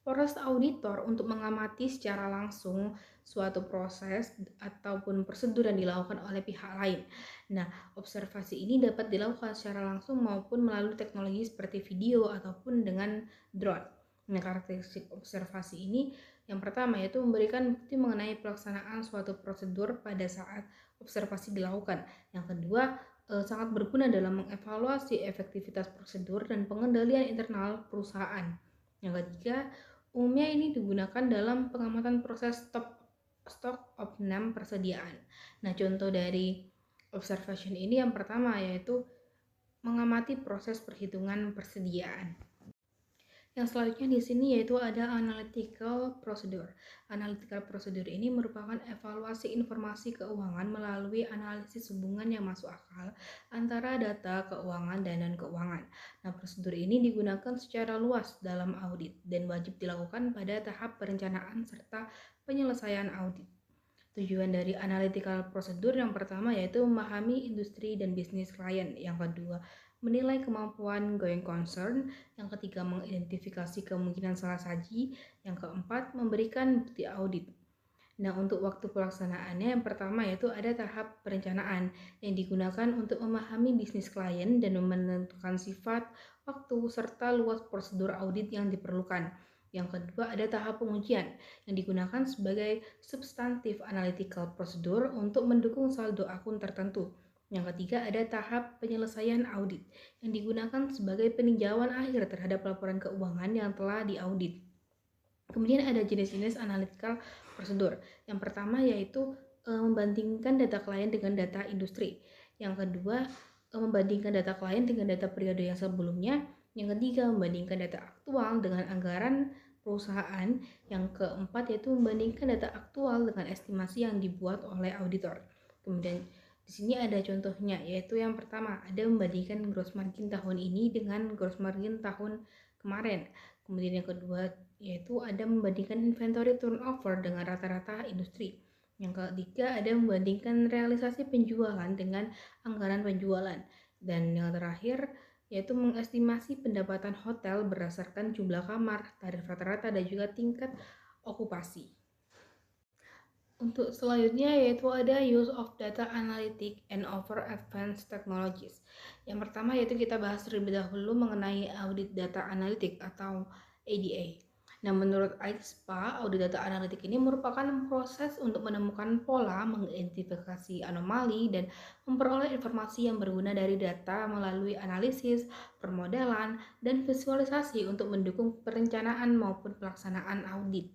proses auditor untuk mengamati secara langsung suatu proses ataupun prosedur yang dilakukan oleh pihak lain. Nah, observasi ini dapat dilakukan secara langsung maupun melalui teknologi seperti video ataupun dengan drone. Nah, karakteristik observasi ini yang pertama yaitu memberikan bukti mengenai pelaksanaan suatu prosedur pada saat observasi dilakukan. Yang kedua, sangat berguna dalam mengevaluasi efektivitas prosedur dan pengendalian internal perusahaan. Yang ketiga, umumnya ini digunakan dalam pengamatan proses stock of name persediaan. Nah, contoh dari observation ini yang pertama yaitu mengamati proses perhitungan persediaan. Yang selanjutnya di sini yaitu ada analytical procedure. Analytical procedure ini merupakan evaluasi informasi keuangan melalui analisis hubungan yang masuk akal antara data keuangan dan non-keuangan. Nah, prosedur ini digunakan secara luas dalam audit dan wajib dilakukan pada tahap perencanaan serta penyelesaian audit. Tujuan dari analytical procedure yang pertama yaitu memahami industri dan bisnis klien. Yang kedua, menilai kemampuan going concern. Yang ketiga, mengidentifikasi kemungkinan salah saji. Yang keempat, memberikan bukti audit. Nah, untuk waktu pelaksanaannya yang pertama yaitu ada tahap perencanaan yang digunakan untuk memahami bisnis klien dan menentukan sifat, waktu, serta luas prosedur audit yang diperlukan. Yang kedua ada tahap pengujian yang digunakan sebagai substantive analytical procedure untuk mendukung saldo akun tertentu. Yang ketiga ada tahap penyelesaian audit yang digunakan sebagai peninjauan akhir terhadap laporan keuangan yang telah diaudit. Kemudian ada jenis-jenis analytical procedure. Yang pertama yaitu membandingkan data klien dengan data industri. Yang kedua membandingkan data klien dengan data periode yang sebelumnya. Yang ketiga membandingkan data aktual dengan anggaran perusahaan. Yang keempat yaitu membandingkan data aktual dengan estimasi yang dibuat oleh auditor. Kemudian di sini ada contohnya, yaitu yang pertama ada membandingkan gross margin tahun ini dengan gross margin tahun kemarin. Kemudian yang kedua yaitu ada membandingkan inventory turnover dengan rata-rata industri. Yang ketiga ada membandingkan realisasi penjualan dengan anggaran penjualan. Dan yang terakhir yaitu mengestimasi pendapatan hotel berdasarkan jumlah kamar, tarif rata-rata, dan juga tingkat okupasi. Untuk selanjutnya yaitu ada use of data analytic and over advanced technologies. Yang pertama yaitu kita bahas terlebih dahulu mengenai audit data analitik atau ADA. Nah, menurut AIXPA, audit data analitik ini merupakan proses untuk menemukan pola, mengidentifikasi anomali, dan memperoleh informasi yang berguna dari data melalui analisis, permodelan, dan visualisasi untuk mendukung perencanaan maupun pelaksanaan audit.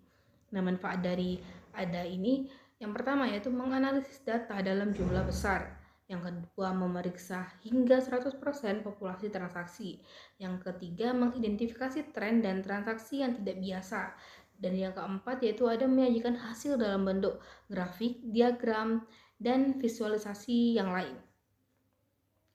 Nah, manfaat dari ADA ini yang pertama yaitu menganalisis data dalam jumlah besar. Yang kedua memeriksa hingga 100% populasi transaksi. Yang ketiga mengidentifikasi tren dan transaksi yang tidak biasa. Dan yang keempat yaitu ada menyajikan hasil dalam bentuk grafik, diagram, dan visualisasi yang lain.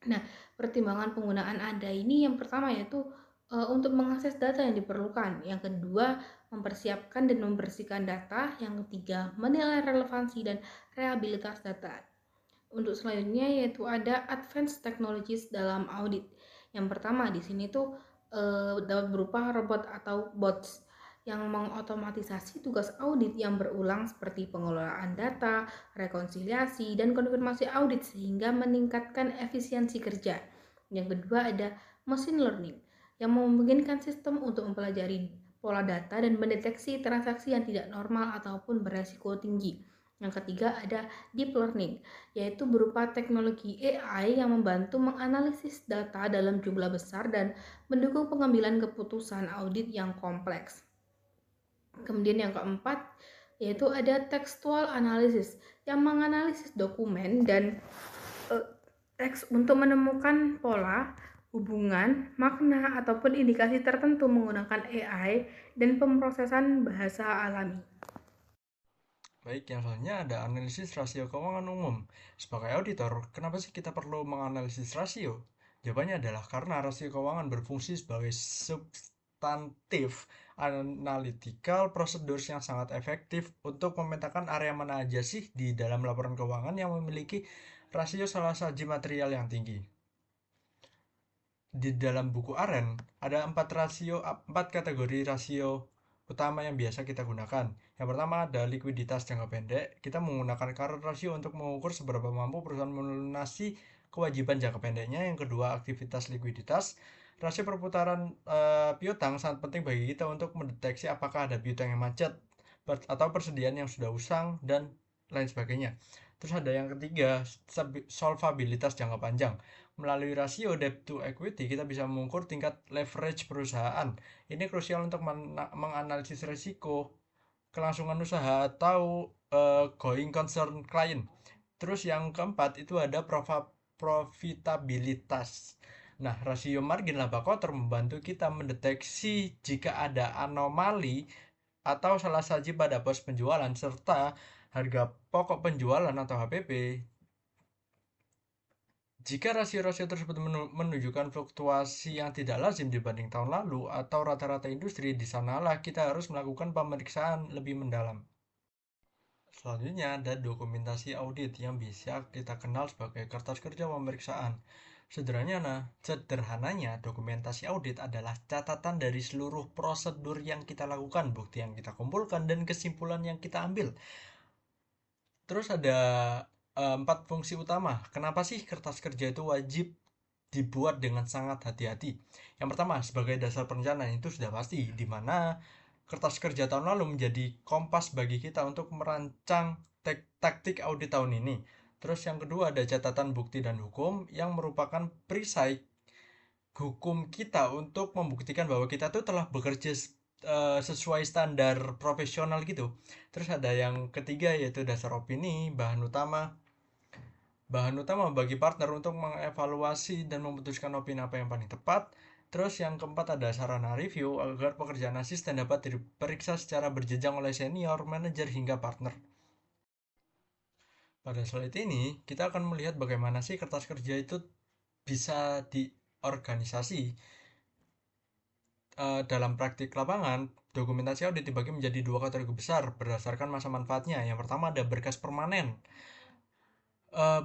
Nah, pertimbangan penggunaan ADA ini yang pertama yaitu untuk mengakses data yang diperlukan. Yang kedua, mempersiapkan dan membersihkan data. Yang ketiga, menilai relevansi dan reliabilitas data. Untuk selanjutnya yaitu ada advanced technologies dalam audit. Yang pertama di sini tuh dapat berupa robot atau bots yang mengotomatisasi tugas audit yang berulang seperti pengelolaan data, rekonsiliasi, dan konfirmasi audit sehingga meningkatkan efisiensi kerja. Yang kedua ada machine learning yang memungkinkan sistem untuk mempelajari pola data dan mendeteksi transaksi yang tidak normal ataupun beresiko tinggi. Yang ketiga ada deep learning, yaitu berupa teknologi AI yang membantu menganalisis data dalam jumlah besar dan mendukung pengambilan keputusan audit yang kompleks. Kemudian yang keempat yaitu ada textual analysis yang menganalisis dokumen dan teks untuk menemukan pola, hubungan, makna, ataupun indikasi tertentu menggunakan AI dan pemrosesan bahasa alami. Baik, yang selanjutnya ada analisis rasio keuangan umum. Sebagai auditor, kenapa sih kita perlu menganalisis rasio? Jawabannya adalah karena rasio keuangan berfungsi sebagai substantif analytical procedures yang sangat efektif untuk memetakan area mana aja sih di dalam laporan keuangan yang memiliki rasio salah saji material yang tinggi. Di dalam buku AREN ada 4 kategori rasio utama yang biasa kita gunakan. Yang pertama ada likuiditas jangka pendek. Kita menggunakan current ratio untuk mengukur seberapa mampu perusahaan melunasi kewajiban jangka pendeknya. Yang kedua aktivitas likuiditas. Rasio perputaran piutang sangat penting bagi kita untuk mendeteksi apakah ada piutang yang macet atau persediaan yang sudah usang dan lain sebagainya. Terus ada yang ketiga, solvabilitas jangka panjang. Melalui rasio debt to equity, kita bisa mengukur tingkat leverage perusahaan. Ini krusial untuk menganalisis risiko, kelangsungan usaha, atau going concern client. Terus yang keempat itu ada profitabilitas. Nah, rasio margin laba kotor membantu kita mendeteksi jika ada anomali atau salah saji pada pos penjualan serta harga pokok penjualan atau HPP. Jika rasio-rasio tersebut menunjukkan fluktuasi yang tidak lazim dibanding tahun lalu atau rata-rata industri, di sanalah kita harus melakukan pemeriksaan lebih mendalam. Selanjutnya ada dokumentasi audit yang bisa kita kenal sebagai kertas kerja pemeriksaan. Sederhananya, dokumentasi audit adalah catatan dari seluruh prosedur yang kita lakukan, bukti yang kita kumpulkan, dan kesimpulan yang kita ambil. Terus ada 4 fungsi utama. Kenapa sih kertas kerja itu wajib dibuat dengan sangat hati-hati? Yang pertama, sebagai dasar perencanaan itu sudah pasti, di mana kertas kerja tahun lalu menjadi kompas bagi kita untuk merancang taktik audit tahun ini. Terus yang kedua ada catatan bukti dan hukum yang merupakan perisai hukum kita untuk membuktikan bahwa kita tuh telah bekerja sesuai standar profesional gitu. Terus ada yang ketiga yaitu dasar opini, bahan utama bagi partner untuk mengevaluasi dan memutuskan opini apa yang paling tepat. Terus yang keempat ada sarana review agar pekerjaan asisten dapat diperiksa secara berjenjang oleh senior, manajer, hingga partner. Pada slide ini, kita akan melihat bagaimana sih kertas kerja itu bisa diorganisasi. Dalam praktik lapangan, dokumentasi audit dibagi menjadi 2 kategori besar berdasarkan masa manfaatnya. Yang pertama ada berkas permanen.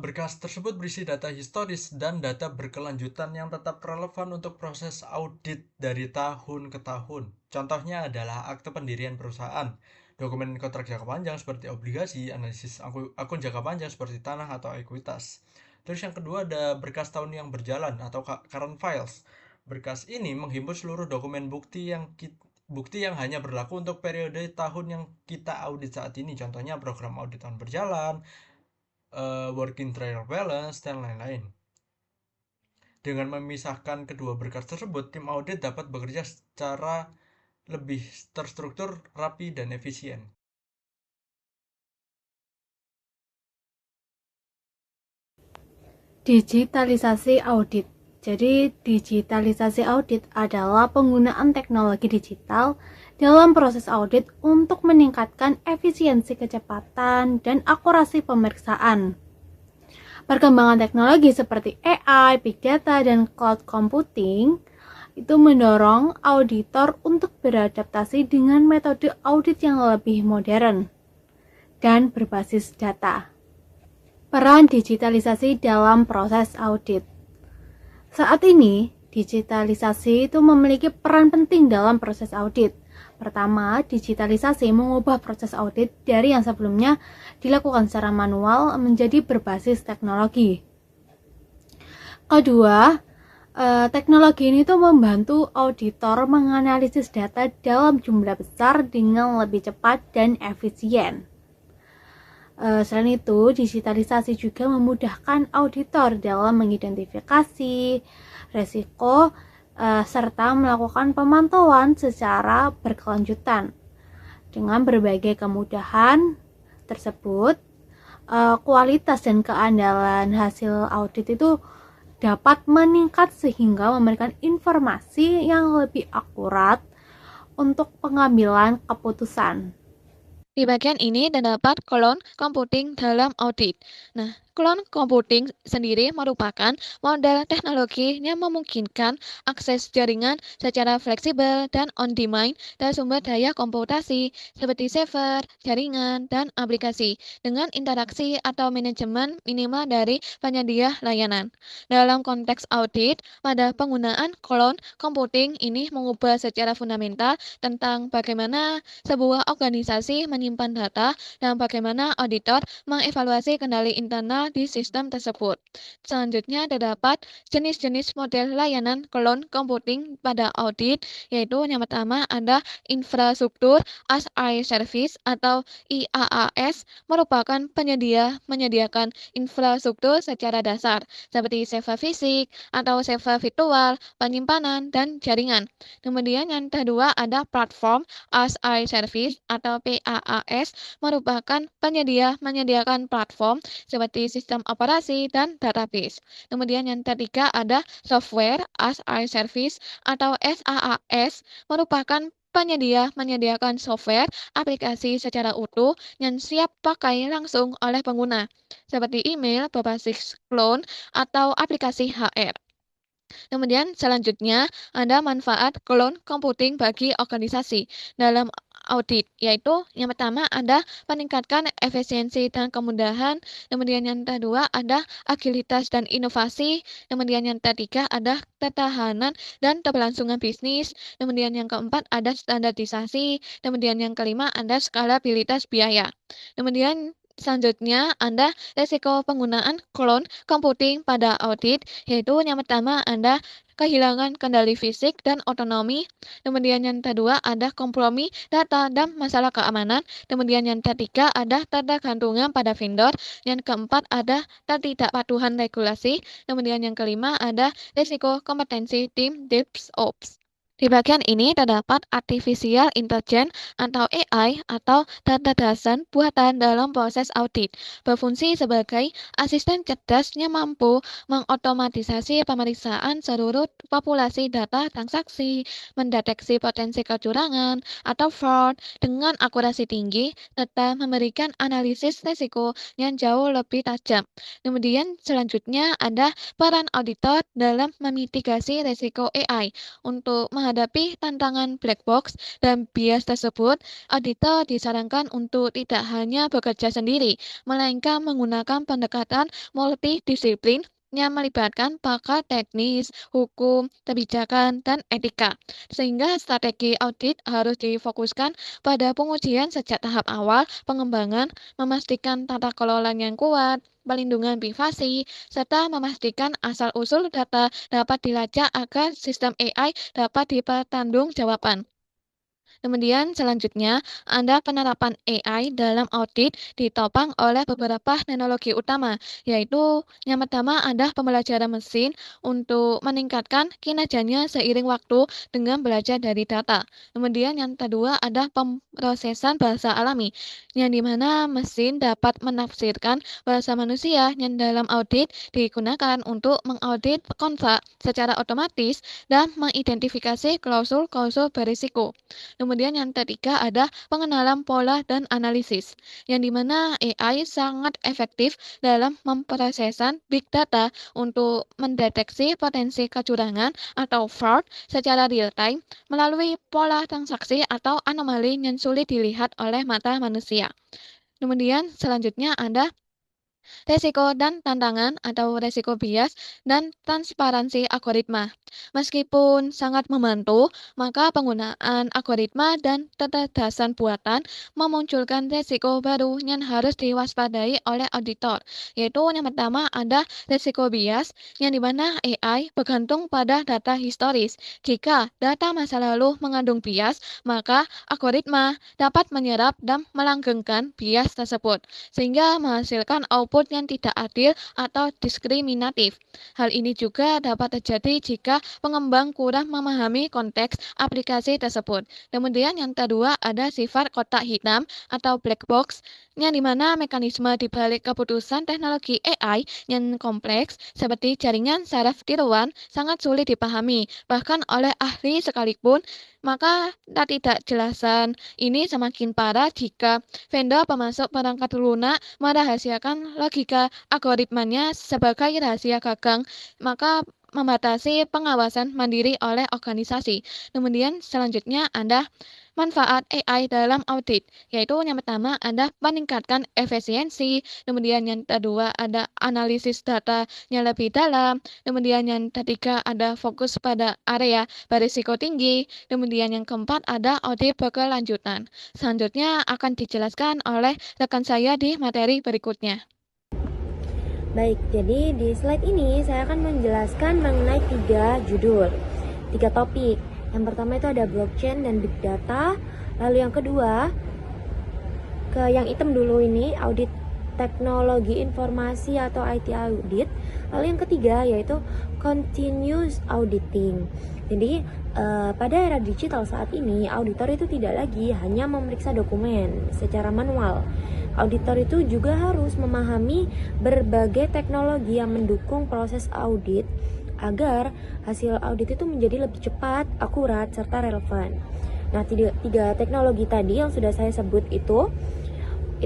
Berkas tersebut berisi data historis dan data berkelanjutan yang tetap relevan untuk proses audit dari tahun ke tahun. Contohnya adalah akte pendirian perusahaan, dokumen kontrak jangka panjang seperti obligasi, analisis akun jangka panjang seperti tanah atau ekuitas. Terus yang kedua ada berkas tahun yang berjalan atau current files. Berkas ini menghimpun seluruh dokumen bukti yang hanya berlaku untuk periode tahun yang kita audit saat ini. Contohnya program audit tahun berjalan, working trial balance, dan lain-lain. Dengan memisahkan kedua berkas tersebut, tim audit dapat bekerja secara lebih terstruktur, rapi, dan efisien. Digitalisasi audit. Jadi, digitalisasi audit adalah penggunaan teknologi digital dalam proses audit untuk meningkatkan efisiensi, kecepatan, dan akurasi pemeriksaan. Perkembangan teknologi seperti AI, Big Data, dan Cloud Computing itu mendorong auditor untuk beradaptasi dengan metode audit yang lebih modern dan berbasis data. Peran digitalisasi dalam proses audit. Saat ini, digitalisasi itu memiliki peran penting dalam proses audit. Pertama, digitalisasi mengubah proses audit dari yang sebelumnya dilakukan secara manual menjadi berbasis teknologi. Kedua, teknologi ini tuh membantu auditor menganalisis data dalam jumlah besar dengan lebih cepat dan efisien. Selain itu, digitalisasi juga memudahkan auditor dalam mengidentifikasi resiko serta melakukan pemantauan secara berkelanjutan. Dengan berbagai kemudahan tersebut, kualitas dan keandalan hasil audit itu dapat meningkat sehingga memberikan informasi yang lebih akurat untuk pengambilan keputusan. Di bagian ini terdapat kolom computing dalam audit. Nah, cloud computing sendiri merupakan model teknologi yang memungkinkan akses jaringan secara fleksibel dan on-demand dan sumber daya komputasi seperti server, jaringan, dan aplikasi dengan interaksi atau manajemen minimal dari penyedia layanan. Dalam konteks audit, pada penggunaan cloud computing ini mengubah secara fundamental tentang bagaimana sebuah organisasi menyimpan data dan bagaimana auditor mengevaluasi kendali internal di sistem tersebut. Selanjutnya terdapat jenis-jenis model layanan cloud computing pada audit, yaitu yang pertama ada infrastruktur as a service atau IaaS, merupakan penyedia menyediakan infrastruktur secara dasar seperti server fisik atau server virtual, penyimpanan, dan jaringan. Kemudian yang kedua ada platform as a service atau PaaS, merupakan penyedia menyediakan platform seperti sistem operasi dan database. Kemudian yang ketiga ada software as a service atau SaaS, merupakan penyedia menyediakan software aplikasi secara utuh yang siap pakai langsung oleh pengguna, seperti email berbasis cloud atau aplikasi HR. Kemudian selanjutnya ada manfaat cloud computing bagi organisasi dalam audit, yaitu yang pertama ada peningkatkan efisiensi dan kemudahan, kemudian yang kedua ada agilitas dan inovasi, kemudian yang ketiga ada ketahanan dan keberlangsungan bisnis, kemudian yang keempat ada standarisasi, kemudian yang kelima ada skalabilitas biaya. Kemudian selanjutnya ada resiko penggunaan cloud computing pada audit, yaitu yang pertama ada kehilangan kendali fisik dan otonomi, kemudian yang kedua ada kompromi data dan masalah keamanan, kemudian yang ketiga ada ketergantungan pada vendor, yang keempat ada ketidakpatuhan regulasi, kemudian yang kelima ada risiko kompetensi tim DevOps. Di bagian ini terdapat Artificial Intelligence atau AI atau kecerdasan buatan dalam proses audit, berfungsi sebagai asisten cerdas yang mampu mengotomatisasi pemeriksaan seluruh populasi data transaksi, mendeteksi potensi kecurangan atau fraud dengan akurasi tinggi, serta memberikan analisis risiko yang jauh lebih tajam. Kemudian selanjutnya ada peran auditor dalam memitigasi risiko AI. Untuk menghadapi tantangan black box dan bias tersebut, auditor disarankan untuk tidak hanya bekerja sendiri, melainkan menggunakan pendekatan multidisiplin yang melibatkan pakar teknis, hukum, kebijakan, dan etika. Sehingga strategi audit harus difokuskan pada pengujian sejak tahap awal pengembangan, memastikan tata kelola yang kuat, pelindungan privasi, serta memastikan asal-usul data dapat dilacak agar sistem AI dapat dipertanggungjawabkan. Kemudian selanjutnya, ada penerapan AI dalam audit ditopang oleh beberapa teknologi utama, yaitu yang pertama ada pembelajaran mesin untuk meningkatkan kinerjanya seiring waktu dengan belajar dari data. Kemudian yang kedua ada pemrosesan bahasa alami, yang dimana mesin dapat menafsirkan bahasa manusia yang dalam audit digunakan untuk mengaudit kontrak secara otomatis dan mengidentifikasi klausul-klausul berisiko. Kemudian yang ketiga ada pengenalan pola dan analisis, yang dimana AI sangat efektif dalam memprosesan big data untuk mendeteksi potensi kecurangan atau fraud secara real time melalui pola transaksi atau anomali yang sulit dilihat oleh mata manusia. Kemudian selanjutnya ada resiko dan tantangan atau resiko bias dan transparansi algoritma. Meskipun sangat membantu, maka penggunaan algoritma dan kecerdasan buatan memunculkan resiko baru yang harus diwaspadai oleh auditor, yaitu yang pertama ada resiko bias, yang dimana AI bergantung pada data historis. Jika data masa lalu mengandung bias, maka algoritma dapat menyerap dan melanggengkan bias tersebut, sehingga menghasilkan output yang tidak adil atau diskriminatif. Hal ini juga dapat terjadi jika pengembang kurang memahami konteks aplikasi tersebut. Kemudian yang kedua ada sifat kotak hitam atau black box, yang dimana mekanisme di balik keputusan teknologi AI yang kompleks seperti jaringan saraf tiruan sangat sulit dipahami, bahkan oleh ahli sekalipun. Maka ketidakjelasan ini semakin parah jika vendor pemasok perangkat lunak merahasiakan logika algoritmanya sebagai rahasia gagang, maka membatasi pengawasan mandiri oleh organisasi. Kemudian selanjutnya ada manfaat AI dalam audit, yaitu yang pertama ada meningkatkan efisiensi, kemudian yang kedua ada analisis data yang lebih dalam, kemudian yang ketiga ada fokus pada area berisiko tinggi, kemudian yang keempat ada audit berkelanjutan. Selanjutnya akan dijelaskan oleh rekan saya di materi berikutnya. Baik, jadi di slide ini saya akan menjelaskan mengenai 3 judul, 3 topik. Yang pertama itu ada blockchain dan big data. Lalu yang kedua, ke yang hitam dulu ini, audit teknologi informasi atau IT audit. Lalu yang ketiga yaitu continuous auditing. Jadi pada era digital saat ini, auditor itu tidak lagi hanya memeriksa dokumen secara manual, Auditor itu juga harus memahami berbagai teknologi yang mendukung proses audit agar hasil audit itu menjadi lebih cepat, akurat, serta relevan. Nah, tiga teknologi tadi yang sudah saya sebut itu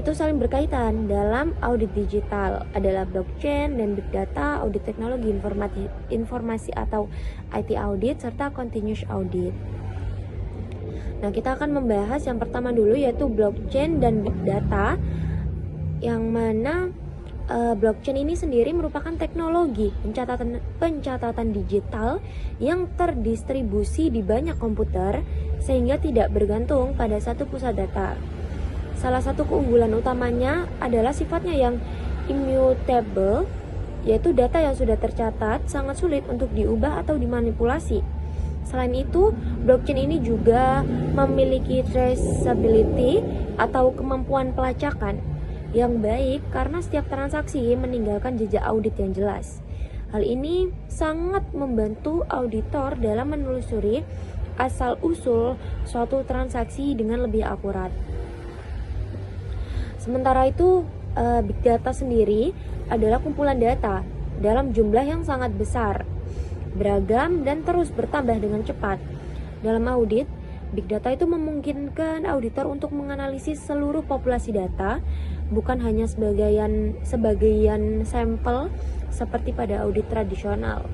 saling berkaitan dalam audit digital, adalah blockchain dan big data, audit teknologi informasi atau IT audit, serta continuous audit. Nah, kita akan membahas yang pertama dulu, yaitu blockchain dan big data, yang mana blockchain ini sendiri merupakan teknologi pencatatan digital yang terdistribusi di banyak komputer sehingga tidak bergantung pada satu pusat data. Salah satu keunggulan utamanya adalah sifatnya yang immutable, yaitu data yang sudah tercatat sangat sulit untuk diubah atau dimanipulasi. Selain itu, blockchain ini juga memiliki traceability atau kemampuan pelacakan yang baik karena setiap transaksi meninggalkan jejak audit yang jelas. Hal ini sangat membantu auditor dalam menelusuri asal-usul suatu transaksi dengan lebih akurat. Sementara itu, big data sendiri adalah kumpulan data dalam jumlah yang sangat besar, beragam, dan terus bertambah dengan cepat. Dalam audit, big data itu memungkinkan auditor untuk menganalisis seluruh populasi data, bukan hanya sebagian sampel seperti pada audit tradisional.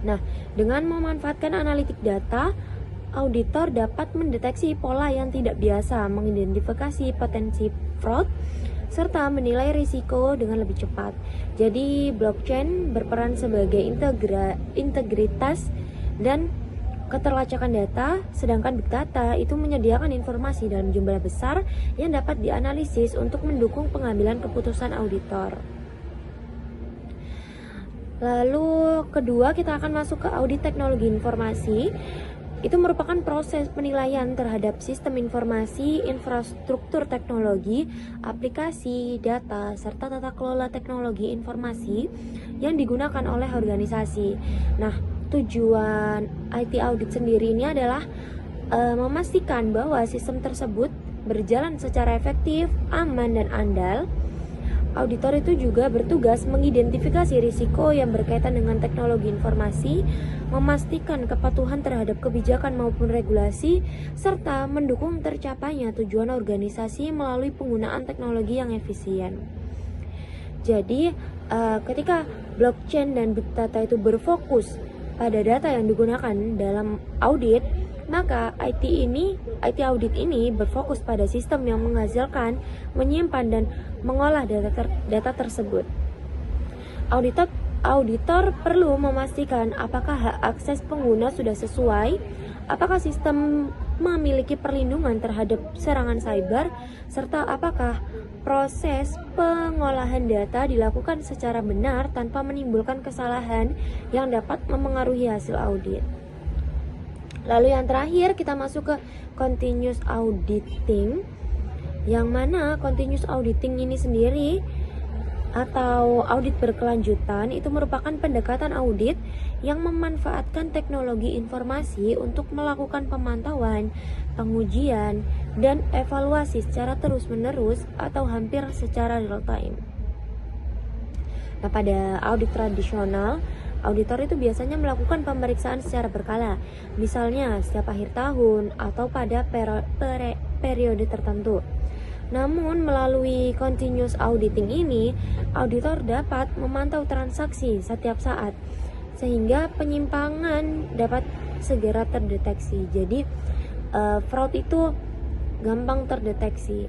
Nah, dengan memanfaatkan analitik data, auditor dapat mendeteksi pola yang tidak biasa, mengidentifikasi potensi fraud, serta menilai risiko dengan lebih cepat. Jadi, blockchain berperan sebagai integritas dan keterlacakan data, sedangkan big data itu menyediakan informasi dalam jumlah besar yang dapat dianalisis untuk mendukung pengambilan keputusan auditor. Lalu kedua, kita akan masuk ke audit teknologi informasi. Itu merupakan proses penilaian terhadap sistem informasi, infrastruktur teknologi, aplikasi, data, serta tata kelola teknologi informasi yang digunakan oleh organisasi. Nah, tujuan IT audit sendiri ini adalah memastikan bahwa sistem tersebut berjalan secara efektif, aman, dan andal. Auditor itu juga bertugas mengidentifikasi risiko yang berkaitan dengan teknologi informasi, memastikan kepatuhan terhadap kebijakan maupun regulasi, serta mendukung tercapainya tujuan organisasi melalui penggunaan teknologi yang efisien. Jadi, ketika blockchain dan big data itu berfokus pada data yang digunakan dalam audit, maka IT audit ini berfokus pada sistem yang menghasilkan, menyimpan, dan mengolah data tersebut. Auditor perlu memastikan apakah hak akses pengguna sudah sesuai, apakah sistem memiliki perlindungan terhadap serangan cyber, serta apakah proses pengolahan data dilakukan secara benar tanpa menimbulkan kesalahan yang dapat memengaruhi hasil audit. Lalu yang terakhir, kita masuk ke continuous auditing, yang mana continuous auditing ini sendiri atau audit berkelanjutan itu merupakan pendekatan audit yang memanfaatkan teknologi informasi untuk melakukan pemantauan, pengujian, dan evaluasi secara terus-menerus atau hampir secara real time. Nah, pada audit tradisional, auditor itu biasanya melakukan pemeriksaan secara berkala, misalnya setiap akhir tahun atau pada periode tertentu. Namun, melalui continuous auditing ini, auditor dapat memantau transaksi setiap saat, sehingga penyimpangan dapat segera terdeteksi. Jadi, fraud itu gampang terdeteksi.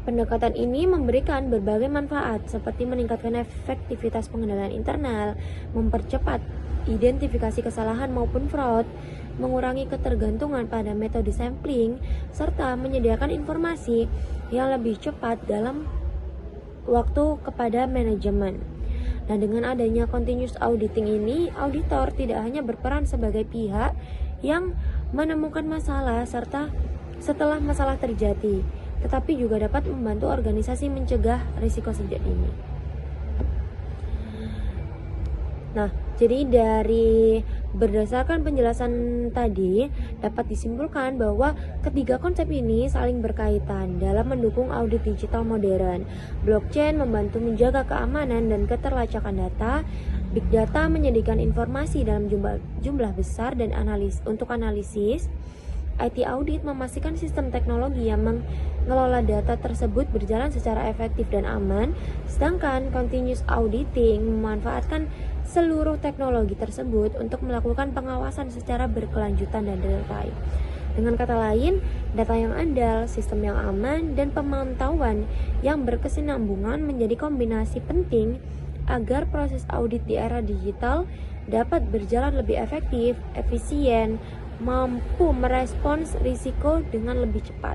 Pendekatan ini memberikan berbagai manfaat seperti meningkatkan efektivitas pengendalian internal, mempercepat identifikasi kesalahan maupun fraud, mengurangi ketergantungan pada metode sampling, serta menyediakan informasi yang lebih cepat dalam waktu kepada manajemen. Nah, dengan adanya continuous auditing ini, auditor tidak hanya berperan sebagai pihak yang menemukan masalah serta setelah masalah terjadi, tetapi juga dapat membantu organisasi mencegah risiko sejak dini. Nah, jadi dari Berdasarkan penjelasan tadi, dapat disimpulkan bahwa ketiga konsep ini saling berkaitan dalam mendukung audit digital modern. Blockchain membantu menjaga keamanan dan keterlacakan data. Big data menyediakan informasi dalam jumlah besar dan untuk analisis. IT audit memastikan sistem teknologi yang mengelola data tersebut berjalan secara efektif dan aman, sedangkan continuous auditing memanfaatkan seluruh teknologi tersebut untuk melakukan pengawasan secara berkelanjutan dan real time. Dengan kata lain, data yang andal, sistem yang aman, dan pemantauan yang berkesinambungan menjadi kombinasi penting agar proses audit di era digital dapat berjalan lebih efektif, efisien, mampu merespons risiko dengan lebih cepat.